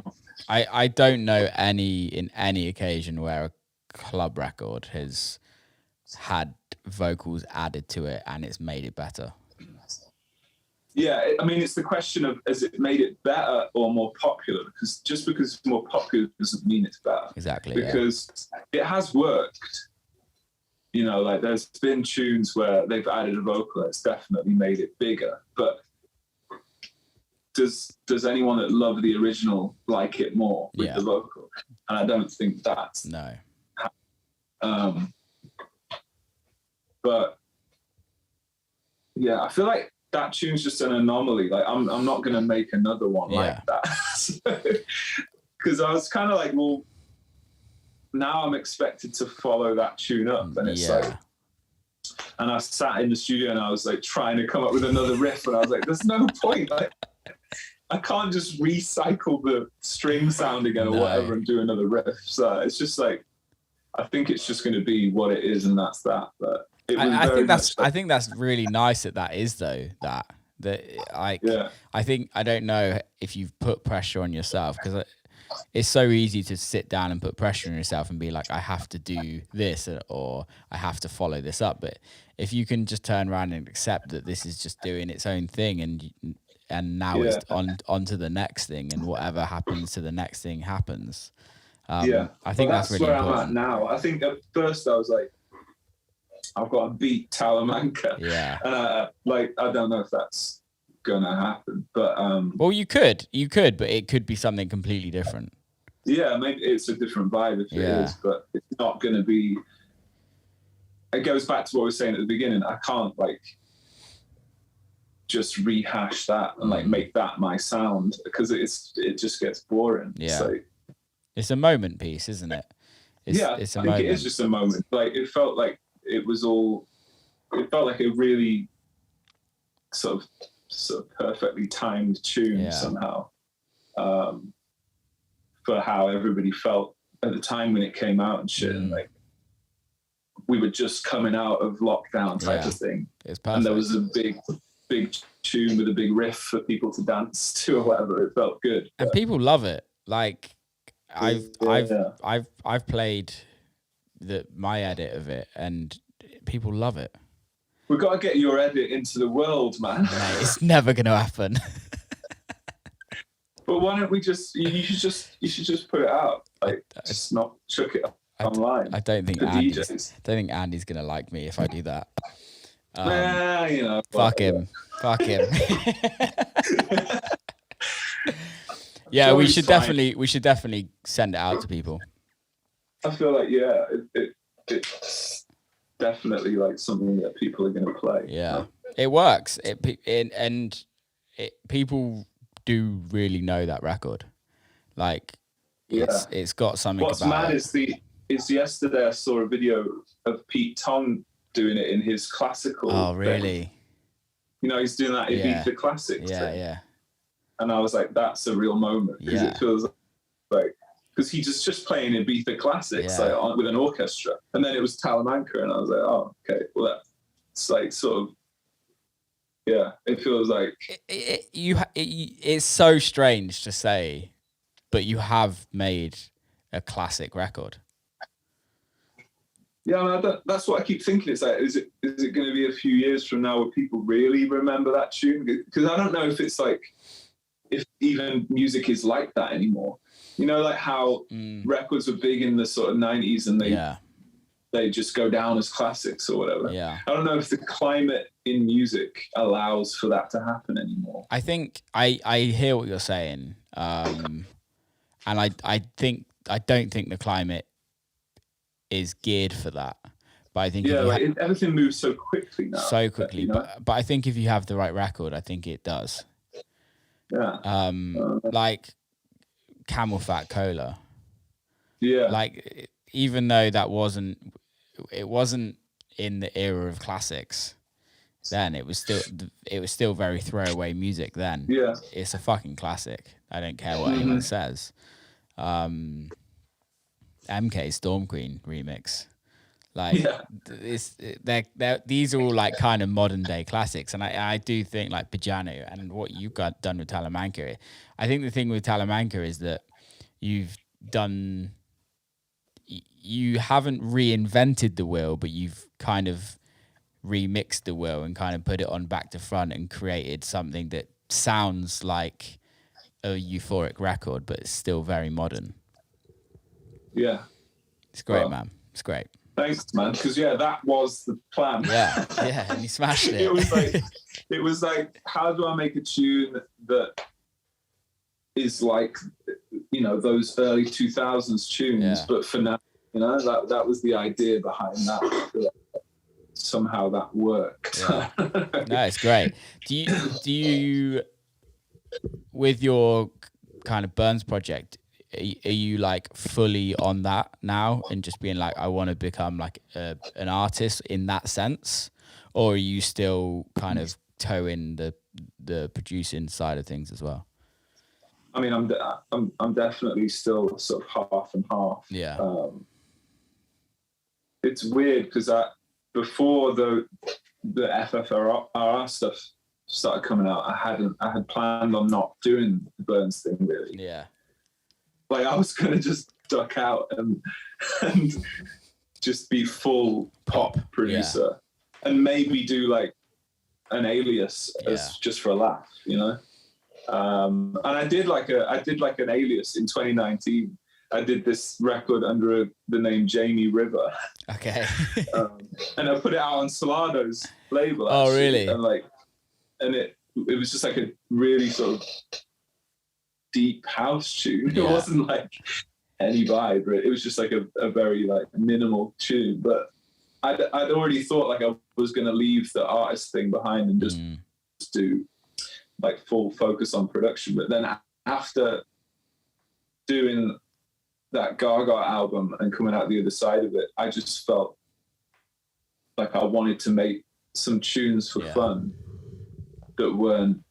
I don't know any occasion where a club record has had vocals added to it and it's made it better. Yeah, I mean, it's the question of, has it made it better or more popular? Because just because it's more popular doesn't mean it's better. Exactly. Because it has worked. You know, like there's been tunes where they've added a vocal that's definitely made it bigger. But does anyone that loved the original like it more with the vocal? And I don't think that's... No. But yeah, I feel like that tune's just an anomaly. Like I'm not gonna make another one like that. Because I was kind of like, well, now I'm expected to follow that tune up, and it's like, and I sat in the studio and I was like trying to come up with another riff, and I was like, there's no point. Like, I can't just recycle the string sound again or whatever and do another riff. So it's just like, I think it's just going to be what it is, and that's that. But I think that's really nice that is though. I don't know if you've put pressure on yourself, because it's so easy to sit down and put pressure on yourself and be like, I have to do this or I have to follow this up. But if you can just turn around and accept that this is just doing its own thing and now it's on to the next thing, and whatever happens to the next thing happens. I think that's really where important. I'm at now. I think at first I was like, I've got to beat Talamanca. Yeah. And I don't know if that's gonna happen, but well, you could, but it could be something completely different. Yeah, maybe it's a different vibe if it is, but it's not gonna be. It goes back to what we were saying at the beginning. I can't like just rehash that and like make that my sound, because it just gets boring. Yeah. So, it's a moment piece, isn't it? It's a moment. It is just a moment. Like it felt like it felt like a really sort of perfectly timed tune somehow, for how everybody felt at the time when it came out and shit. And like we were just coming out of lockdown type of thing. It's perfect. And there was a big tune with a big riff for people to dance to or whatever. It felt good. And people love it. Like I've played my edit of it and people love it. We've got to get your edit into the world, man. Mate, it's never going to happen. But why don't we just? You should just put it out. Like, just not chuck it online. I don't think Andy's going to like me if I do that. You know, fuck him. Yeah, we should definitely send it out to people. I feel like it's definitely like something that people are going to play. Yeah, it works. People do really know that record. Like, it's got something. What's about mad it. is yesterday I saw a video of Pete Tong doing it in his classical. Oh, really? Thing. You know, he's doing that Ibiza classics thing. Yeah. And I was like, that's a real moment because it feels like because he just playing Ibiza classics like with an orchestra, and then it was Talamanca, and I was like, oh, okay, well that's like sort of it feels like it's so strange to say, but you have made a classic record. Yeah, that's what I keep thinking. It's like, is it going to be a few years from now where people really remember that tune? Because I don't know if it's like, if even music is like that anymore. You know, like how records were big in the sort of 90s and they just go down as classics or whatever. Yeah. I don't know if the climate in music allows for that to happen anymore. I think I hear what you're saying. And I don't think the climate is geared for that, but I think everything moves so quickly now. So quickly, but I think if you have the right record, I think it does. Yeah. Like Camel Fat Cola. Yeah. Like, even though it wasn't in the era of classics, then it was still very throwaway music. Then it's a fucking classic. I don't care what anyone says. MK Storm Queen remix, like these are all like kind of modern day classics, and I do think like Pajano and what you've done with Talamanca. I think the thing with Talamanca is that you haven't reinvented the wheel, but you've kind of remixed the wheel and kind of put it on back to front and created something that sounds like a euphoric record, but it's still very modern. Yeah. It's great, man. It's great. Thanks, man. Because that was the plan. Yeah, and you smashed it. it was like, how do I make a tune that is like, you know, those early 2000s tunes, but for now, you know, that was the idea behind that. Somehow that worked. Yeah. No, it's great. Do you with your kind of Burns project, are you like fully on that now and just being like, I want to become like an artist in that sense, or are you still kind of toeing the producing side of things as well? I mean, I'm definitely still sort of half and half. Yeah. It's weird because before the FFRR stuff started coming out, I had planned on not doing the Burns thing really. Yeah. Like I was gonna just duck out and just be full pop producer and maybe do like an Alias as just for a laugh, you know. And I did like an Alias in 2019. I did this record under the name Jamie River. Okay. And I put it out on Solado's label. Oh, actually. really? And it was just like a really sort of deep house tune. It wasn't like any vibe. It was just like a very like minimal tune. But I'd already thought like I was going to leave the artist thing behind and just do like full focus on production. But then after doing that Gaga album and coming out the other side of it, I just felt like I wanted to make some tunes for fun that weren't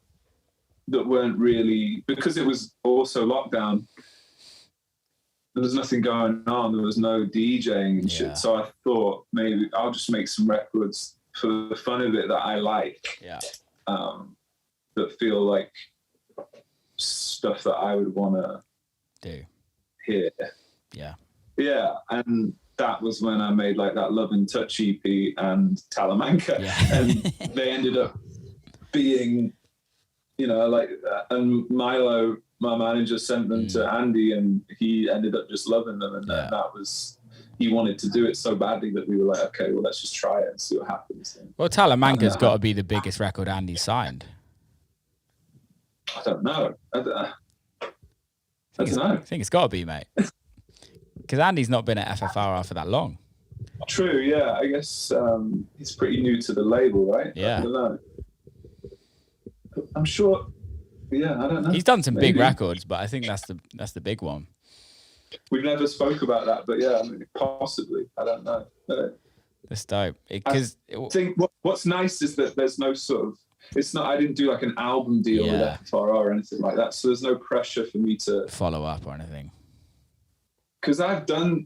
really, because it was also lockdown. There was nothing going on. There was no DJing and shit. So I thought maybe I'll just make some records for the fun of it that I like. Yeah. That feel like stuff that I would want to do. hear. Yeah. Yeah. And that was when I made like that Love and Touch EP and Talamanca, and they ended up being, like, and Milo, my manager, sent them to Andy, and he ended up just loving them, and that was, he wanted to do it so badly that we were like, okay, well, let's just try it and see what happens. Well, Talamanca's got to be the biggest record Andy signed. I don't know. I don't know. I think it's got to be, mate. Because Andy's not been at FFRR for that long. True, yeah. I guess he's pretty new to the label, right? Yeah. I don't know. I'm sure. Yeah, I don't know. He's done some big records, but I think that's the big one. We've never spoke about that, but yeah, I mean, possibly. I don't know. That's dope. I think what's nice is that there's no sort of. It's not. I didn't do like an album deal with FFRR or anything like that, so there's no pressure for me to follow up or anything. Because I've been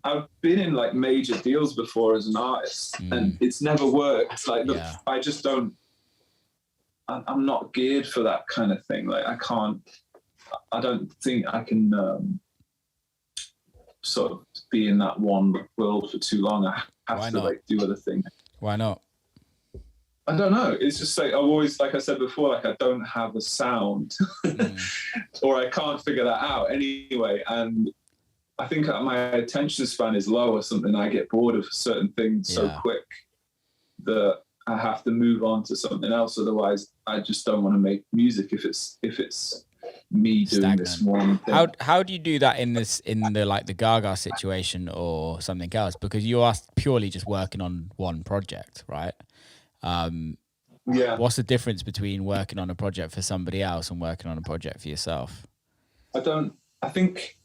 in like major deals before as an artist, and it's never worked. Like I just don't. I'm not geared for that kind of thing. Like I don't think I can sort of be in that one world for too long. I have to like do other things. Why not? I don't know. It's just like I've always, like I said before, like I don't have a sound, or I can't figure that out anyway. And I think my attention span is low or something. I get bored of certain things so quick that I have to move on to something else. Otherwise, I just don't want to make music if it's me doing this one thing. How do you do that in the like the Gaga situation or something else? Because you are purely just working on one project, right? What's the difference between working on a project for somebody else and working on a project for yourself? I think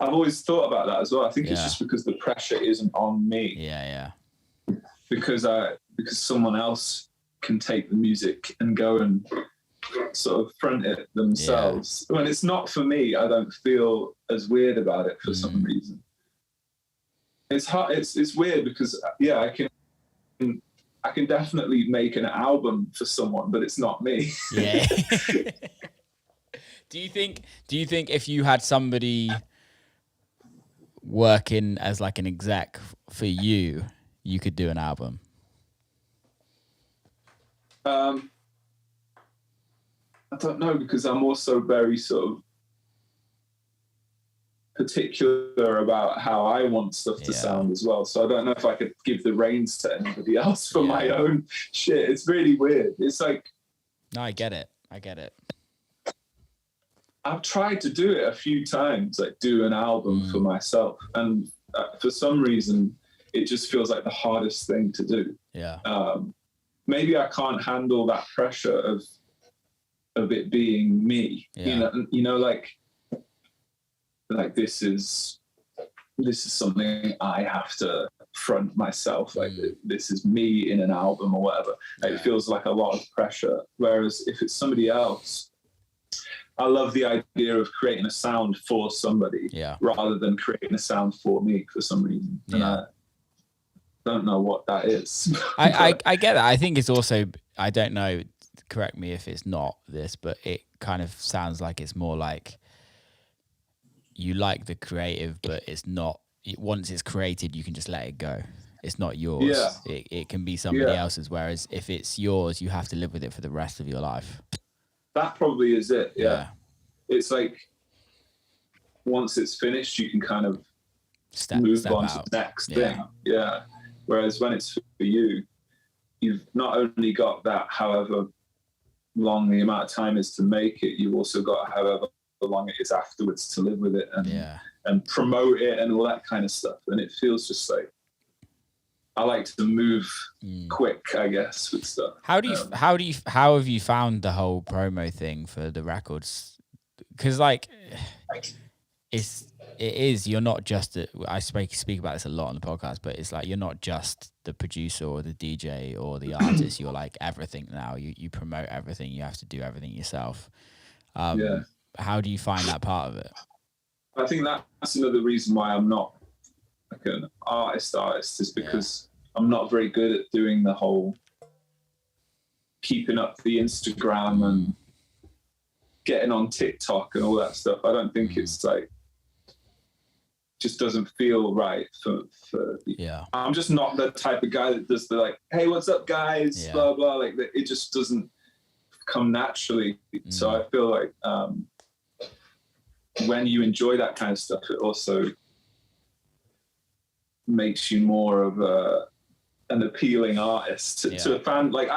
I've always thought about that as well. I think it's just because the pressure isn't on me. Yeah. Because someone else can take the music and go and sort of front it themselves. When it's not for me, I don't feel as weird about it for some reason. It's hard. It's weird because I can definitely make an album for someone, but it's not me. Yeah. Do you think if you had somebody working as like an exec for you, you could do an album? I don't know, because I'm also very sort of particular about how I want stuff to sound as well. So I don't know if I could give the reins to anybody else for my own shit. It's really weird. It's like... No, I get it. I've tried to do it a few times, like do an album for myself. And for some reason, it just feels like the hardest thing to do. Yeah. Maybe I can't handle that pressure of it being me. Yeah. Like this is something I have to front myself. Like this is me in an album or whatever. It feels like a lot of pressure. Whereas if it's somebody else, I love the idea of creating a sound for somebody rather than creating a sound for me for some reason. And I don't know what that is. I get that. I think it's also, I don't know, correct me if it's not this, but it kind of sounds like it's more like you like the creative, but it's not, once it's created, you can just let it go. It's not yours. Yeah. It can be somebody else's. Whereas if it's yours, you have to live with it for the rest of your life. That probably is it. Yeah. It's like once it's finished, you can kind of move on to the next thing. Yeah. Whereas when it's for you, you've not only got that however long the amount of time is to make it, you've also got however long it is afterwards to live with it and promote it and all that kind of stuff. And it feels just like I like to move quick, I guess, with stuff. How have you found the whole promo thing for the records? Because like you're not just I speak about this a lot on the podcast, but it's like you're not just the producer or the DJ or the artist. You're like everything now. You promote everything. You have to do everything yourself. How do you find that part of it? I think that's another reason why I'm not like an artist is because I'm not very good at doing the whole keeping up the Instagram and getting on TikTok and all that stuff. I don't think it's like just doesn't feel right for I'm just not the type of guy that does the like, hey, what's up guys, blah blah, like it just doesn't come naturally. So I feel like when you enjoy that kind of stuff, it also makes you more of an appealing artist to a fan. Like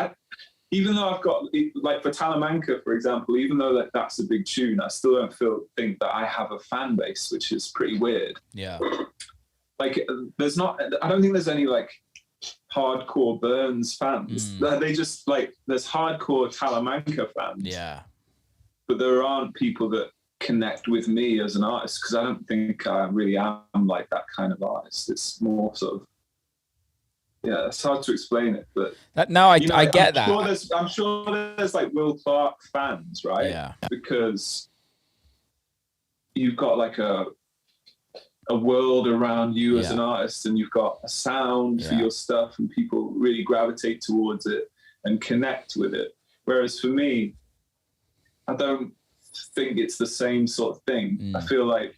even though I've got, like for Talamanca, for example, even though that's a big tune, I still don't think that I have a fan base, which is pretty weird. Yeah. Like I don't think there's any like hardcore Burns fans. They just like, there's hardcore Talamanca fans. Yeah. But there aren't people that connect with me as an artist, because I don't think I really am like that kind of artist. It's more sort of, it's hard to explain it, but I get that. I'm sure there's like Will Clarke fans, right? Yeah. Because you've got like a world around you as an artist, and you've got a sound for your stuff, and people really gravitate towards it and connect with it. Whereas for me, I don't think it's the same sort of thing. I feel like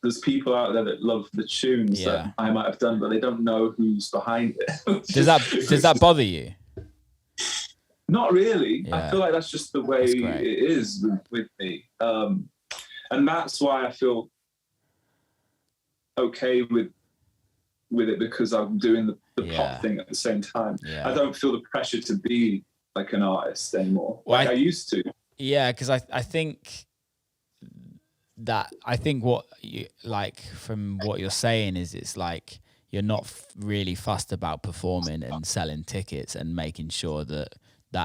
there's people out there that love the tunes that I might have done, but they don't know who's behind it. Does that bother you? Not really. I feel like that's just the way it is with me. And that's why I feel okay with it, because I'm doing the pop thing at the same time. I don't feel the pressure to be like an artist anymore, like I used to. Yeah, because I think what you like from what you're saying is, it's like you're not really fussed about performing and selling tickets and making sure that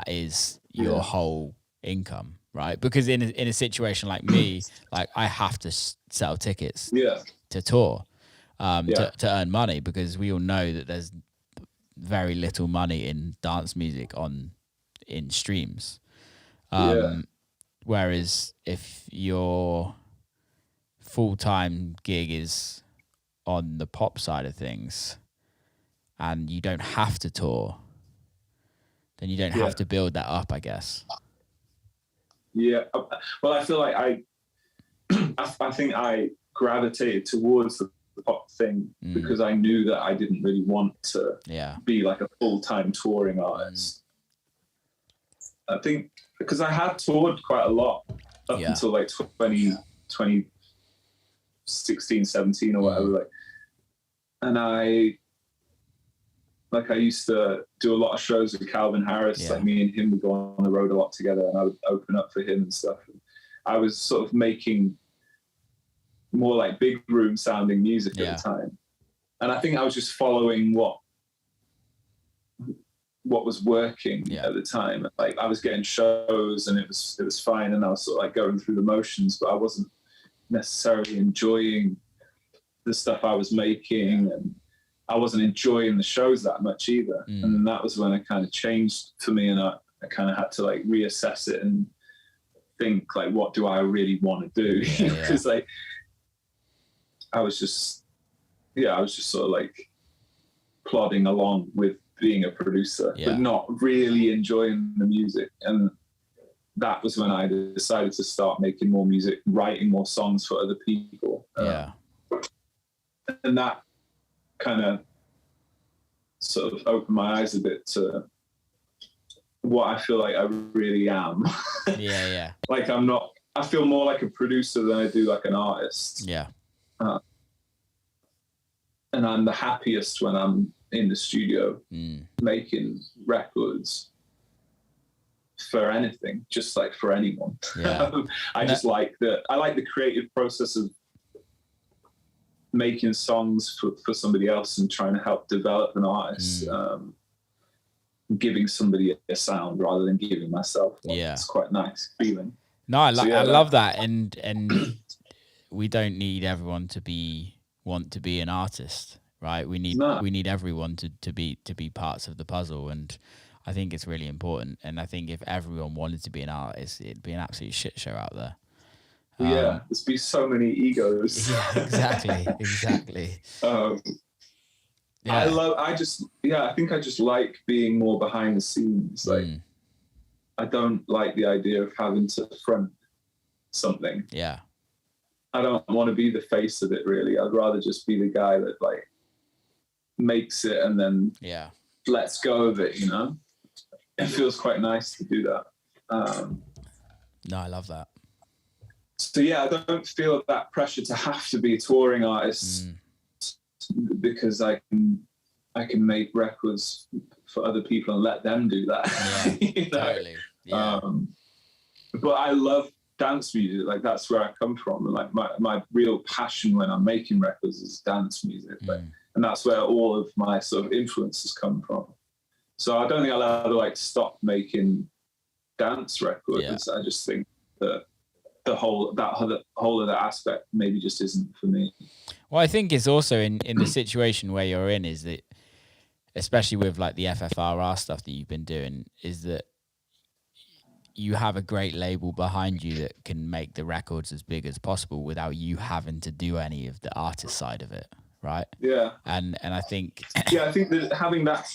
is your whole income, right? Because in a situation like me, like I have to sell tickets to tour, to earn money, because we all know that there's very little money in dance music in streams. Whereas if your full-time gig is on the pop side of things and you don't have to tour, then you don't have to build that up, I guess. Yeah. Well, I feel like I think I gravitated towards the pop thing because I knew that I didn't really want to be like a full-time touring artist. I think because I had toured quite a lot up until like 2016, 17 or whatever. Like, and I used to do a lot of shows with Calvin Harris. Like me and him would go on the road a lot together, and I would open up for him and stuff. And I was sort of making more like big room sounding music at the time. And I think I was just following what was working at the time. Like I was getting shows and it was fine, and I was sort of like going through the motions, but I wasn't necessarily enjoying the stuff I was making, and I wasn't enjoying the shows that much either. And then that was when it kind of changed for me, and I kind of had to like reassess it and think like, what do I really want to do? Because like I was just sort of like plodding along with being a producer, but not really enjoying the music. And that was when I decided to start making more music, writing more songs for other people. And that kind of sort of opened my eyes a bit to what I feel like I really am. Like I feel more like a producer than I do like an artist. And I'm the happiest when I'm in the studio making records for anything, just like for anyone. I like the creative process of making songs for somebody else and trying to help develop an artist, giving somebody a sound rather than giving myself one. It's quite a nice feeling. No, I love that. And we don't need everyone to want to be an artist, right? We need everyone to be parts of the puzzle, and I think it's really important. And I think if everyone wanted to be an artist, it'd be an absolute shit show out there. There's be so many egos. Exactly. I think I just like being more behind the scenes. Like I don't like the idea of having to front something. I don't want to be the face of it, really. I'd rather just be the guy that like makes it and then lets go of it, you know? It feels quite nice to do that. No, I love that. So yeah, I don't feel that pressure to have to be a touring artist because I can make records for other people and let them do that. Yeah, you know? Totally. Yeah. But I love dance music. Like that's where I come from. And like my real passion when I'm making records is dance music. And that's where all of my sort of influences come from. So I don't think I'll ever like stop making dance records. I just think that the whole other aspect maybe just isn't for me. Well, I think it's also in the situation where you're in is that, especially with like the FFRR stuff that you've been doing, is that you have a great label behind you that can make the records as big as possible without you having to do any of the artist side of it, right? Yeah. And I think I think that having that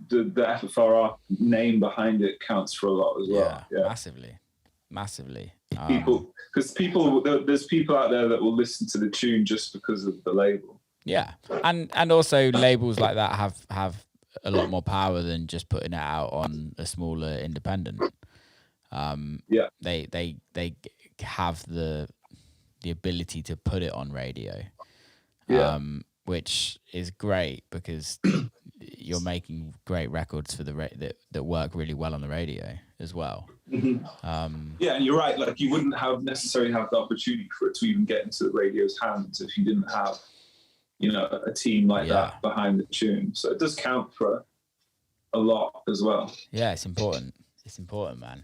the FFRR name behind it counts for a lot as well. Yeah. Massively. There's people out there that will listen to the tune just because of the label. Yeah, and also labels like that have a lot more power than just putting it out on a smaller independent. They have the ability to put it on radio, which is great because you're making great records for that work really well on the radio as well. And you're right. Like you wouldn't necessarily have the opportunity for it to even get into the radio's hands if you didn't have, you know, a team like that behind the tune. So it does count for a lot as well. Yeah, it's important. It's important, man.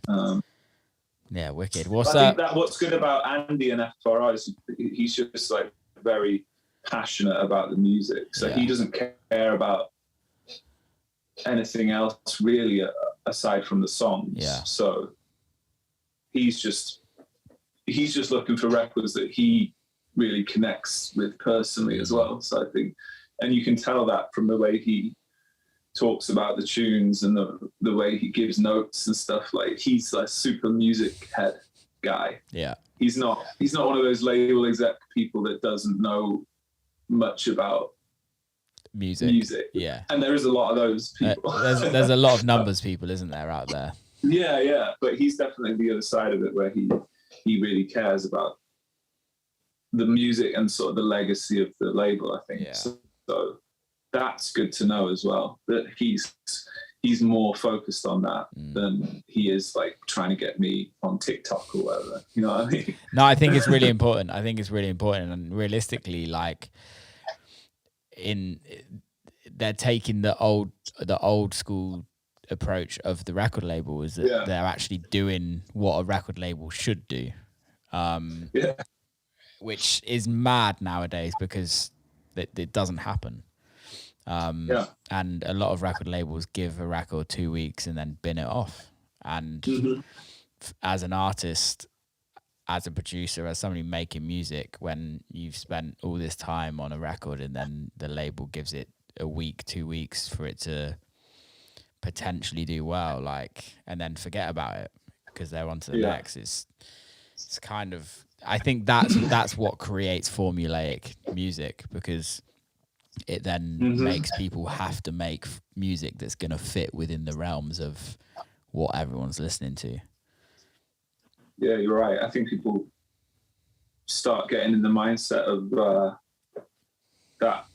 Yeah, wicked. I think that what's good about Andy and FFRR is he's just like very passionate about the music. So he doesn't care about anything else really aside from the songs. Yeah. So he's just looking for records that he really connects with personally as well. So I think, and you can tell that from the way he talks about the tunes and the way he gives notes and stuff. Like he's a super music head guy. Yeah. He's not one of those label exec people that doesn't know much about music. Yeah. And there is a lot of those people. There's a lot of numbers people, isn't there, out there? Yeah. But he's definitely the other side of it where he really cares about the music and sort of the legacy of the label, I think. Yeah. So that's good to know as well, that he's more focused on that than he is like trying to get me on TikTok or whatever. You know what I mean? No, I think it's really important. And realistically, like they're taking the old school approach of the record label is that they're actually doing what a record label should do. Which is mad nowadays because it doesn't happen. And a lot of record labels give a record 2 weeks and then bin it off. And as an artist, as a producer, as somebody making music, when you've spent all this time on a record and then the label gives it a week, 2 weeks for it to potentially do well, and then forget about it because they're on to the next, it's kind of, I think that's what creates formulaic music, because it then makes people have to make music that's going to fit within the realms of what everyone's listening to. Yeah, you're right. I think people start getting in the mindset of that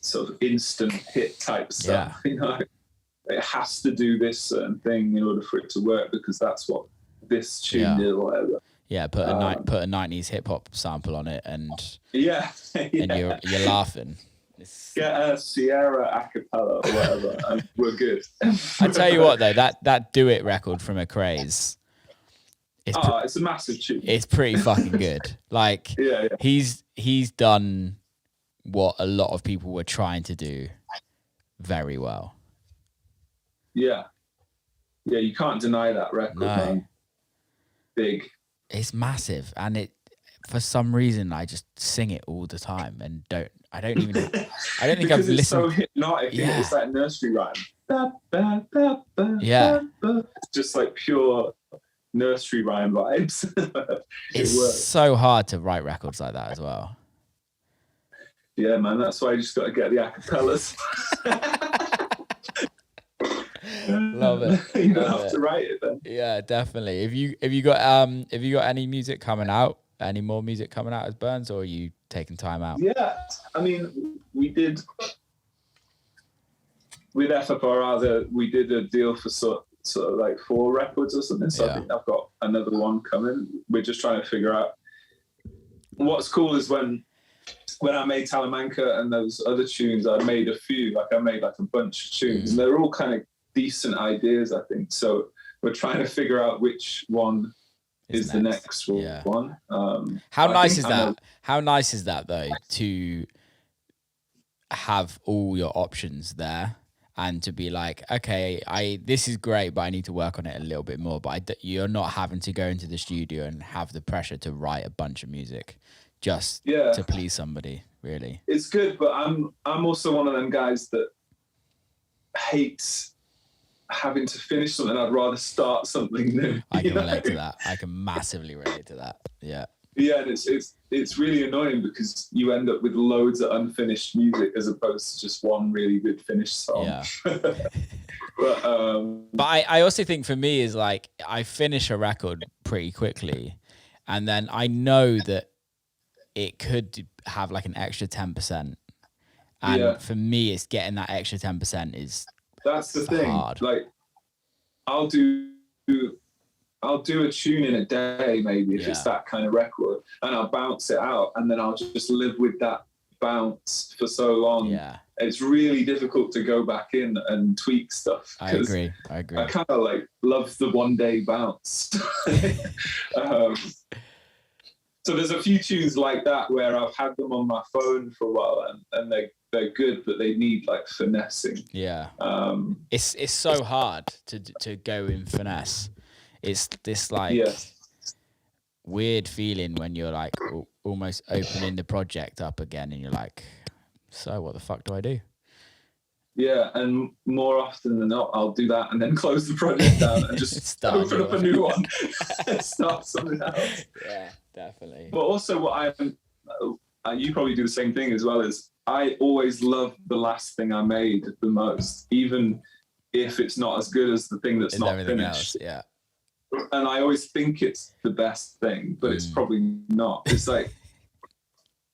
sort of instant hit type stuff. Yeah. You know, it has to do this certain thing in order for it to work because that's what this tune did or whatever. Yeah, put a 90s hip hop sample on it and and you're laughing. Get a Sierra a cappella or whatever, and we're good. I tell you what though, that Do It record from A Craze. It's a massive tune. It's pretty fucking good. He's done what a lot of people were trying to do very well. Yeah, you can't deny that record, man. Big. It's massive, and it for some reason I just sing it all the time and I don't think I've listened. It's so hypnotic. It's like nursery rhyme. Yeah. It's just like pure nursery rhyme vibes. It's so hard to write records like that as well. Yeah, man, that's why you just got to get the acapellas. Love it. You don't have to write it then. Yeah, definitely. Have you got any music coming out? Any more music coming out as Burns, or are you taking time out? Yeah, I mean, we did with FFRR. We did a deal for sort of like 4 records or something. So I think I've got another one coming. We're just trying to figure out. What's cool is when I made Talamanca and those other tunes, I made a few. Like I made like a bunch of tunes, and they're all kind of decent ideas, I think. So we're trying to figure out which one is the next one. How nice is that? How nice is that though, to have all your options there and to be like, okay, this is great, but I need to work on it a little bit more. But you're not having to go into the studio and have the pressure to write a bunch of music just to please somebody. Really, it's good, but I'm also one of them guys that hates having to finish something. I'd rather start something new. I can relate to that. I can massively relate to that. Yeah. Yeah, and it's really annoying because you end up with loads of unfinished music as opposed to just one really good finished song. Yeah. but I also think for me is like I finish a record pretty quickly, and then I know that it could have like an extra 10%. And for me, it's getting that extra 10% that's the thing. Hard. Like I'll do a tune in a day, maybe if it's that kind of record, and I'll bounce it out, and then I'll just live with that bounce for so long. Yeah, it's really difficult to go back in and tweak stuff. I agree. I kind of like love the one day bounce. So there's a few tunes like that where I've had them on my phone for a while, and they're good, but they need like finessing. Yeah. It's so hard to go in finesse. It's this like weird feeling when you're like almost opening the project up again, and you're like, so what the fuck do I do? Yeah, and more often than not, I'll do that and then close the project down and just open up a new one and start something else. Yeah, definitely. But also what you probably do the same thing as well, is I always love the last thing I made the most, even if it's not as good as the thing that's not finished. Else, yeah. And I always think it's the best thing, but it's probably not. It's like,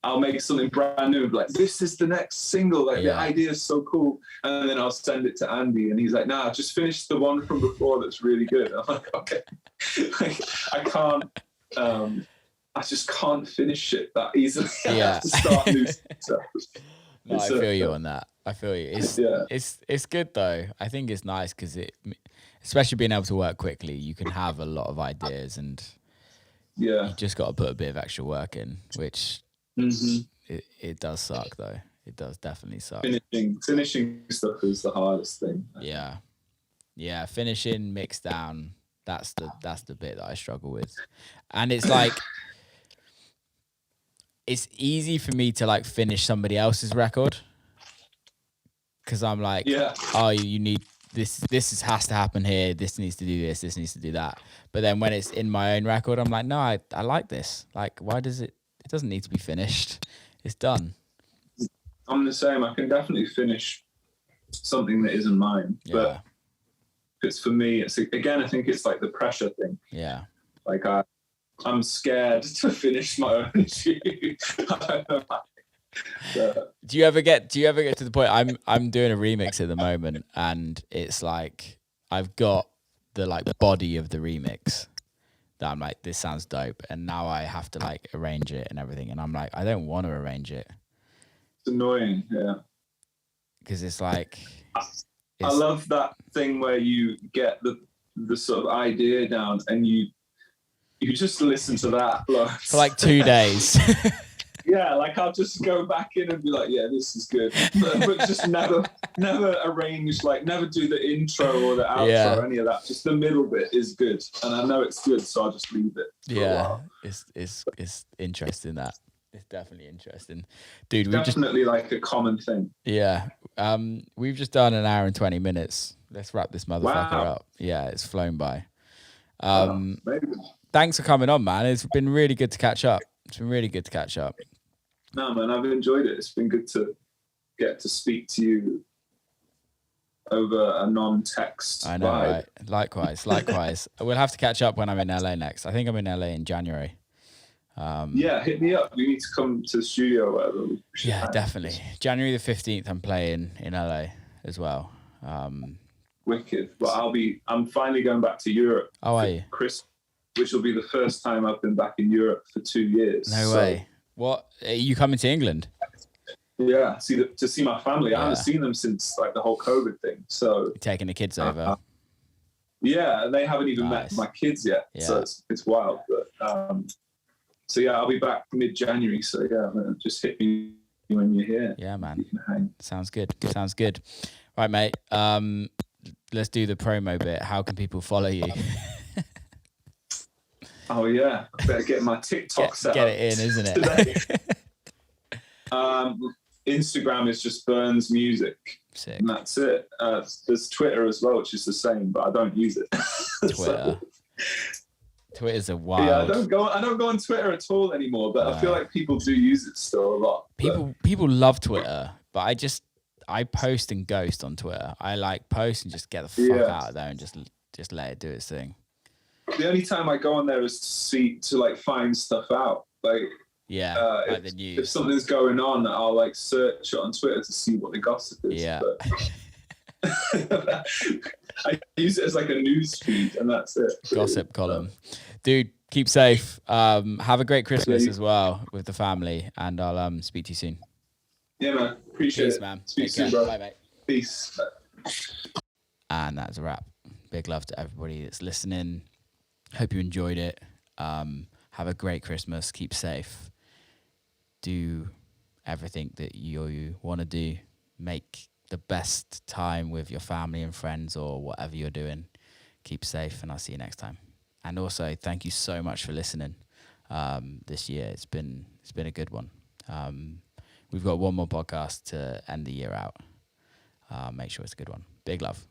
I'll make something brand new, like, this is the next single, like the idea is so cool. And then I'll send it to Andy and he's like, nah, just finish the one from before that's really good. I'm like, okay. Like, I just can't finish it that easily. I have to start new stuff. No, I feel you on that. I feel you. It's good though. I think it's nice because especially being able to work quickly, you can have a lot of ideas, and you just got to put a bit of extra work in, which it does suck though. It does definitely suck. Finishing stuff is the hardest thing. Yeah. Finishing, mix down. That's the bit that I struggle with, and it's like. It's easy for me to like finish somebody else's record because I'm like, oh, you need this has to happen here. This needs to do this. This needs to do that. But then when it's in my own record, I'm like, no, I like this. Like, why does it doesn't need to be finished. It's done. I'm the same. I can definitely finish something that isn't mine. But if it's for me, I think it's like the pressure thing. Yeah. Like I'm scared to finish my own tune. Do you ever get to the point? I'm doing a remix at the moment, and it's like I've got the like body of the remix that I'm like, this sounds dope, and now I have to like arrange it and everything, and I'm like, I don't want to arrange it. It's annoying, because it's like I love that thing where you get the sort of idea down and you just listen to that for like 2 days. Yeah, like I'll just go back in and be like, yeah, this is good, but just never arrange, like never do the intro or the outro or any of that. Just the middle bit is good, and I know it's good, so I'll just leave it. For a while. It's interesting that. It's definitely interesting, dude. Definitely like a common thing. Yeah, we've just done an hour and 20 minutes. Let's wrap this motherfucker up. Yeah, it's flown by. Thanks for coming on, man. It's been really good to catch up. No, man, I've enjoyed it. It's been good to get to speak to you over a non-text I know, vibe. Right? Likewise. We'll have to catch up when I'm in LA next. I think I'm in LA in January. Yeah, hit me up. We need to come to the studio or whatever. Yeah, definitely. January the 15th, I'm playing in LA as well. Wicked. Well, I'm finally going back to Europe. Oh, are you? Chris, which will be the first time I've been back in Europe for 2 years. No way. What? Are you coming to England? Yeah, to see my family. I haven't seen them since like the whole COVID thing. So you're taking the kids over. Yeah, and they haven't even met my kids yet. Yeah. So it's wild. But so yeah, I'll be back mid-January. So yeah, just hit me when you're here. Yeah, man. Sounds good. Right, mate. Let's do the promo bit. How can people follow you? Oh yeah, I better get my TikTok set get it in, isn't it? Instagram is just Burns Music. Sick. And that's it. There's Twitter as well, which is the same, but I don't use it. Twitter. Twitter's a wild. Yeah, I don't go on Twitter at all anymore, but I feel like people do use it still a lot. People love Twitter, but I post and ghost on Twitter. I like post and just get the fuck out of there and just let it do its thing. The only time I go on there is to find stuff out. Like the news. If something's going on, I'll like search it on Twitter to see what the gossip is. Yeah. But I use it as like a news feed, and that's it. Gossip column. Dude, keep safe. Have a great Christmas as well with the family, and I'll speak to you soon. Yeah, man. Appreciate it. Man. Speak soon, bro. Bye, mate. Peace. And that's a wrap. Big love to everybody that's listening. Hope you enjoyed it. Have a great Christmas. Keep safe. Do everything that you want to do. Make the best time with your family and friends or whatever you're doing. Keep safe, and I'll see you next time. And also, thank you so much for listening this year. It's been a good one. We've got one more podcast to end the year out. Make sure it's a good one. Big love.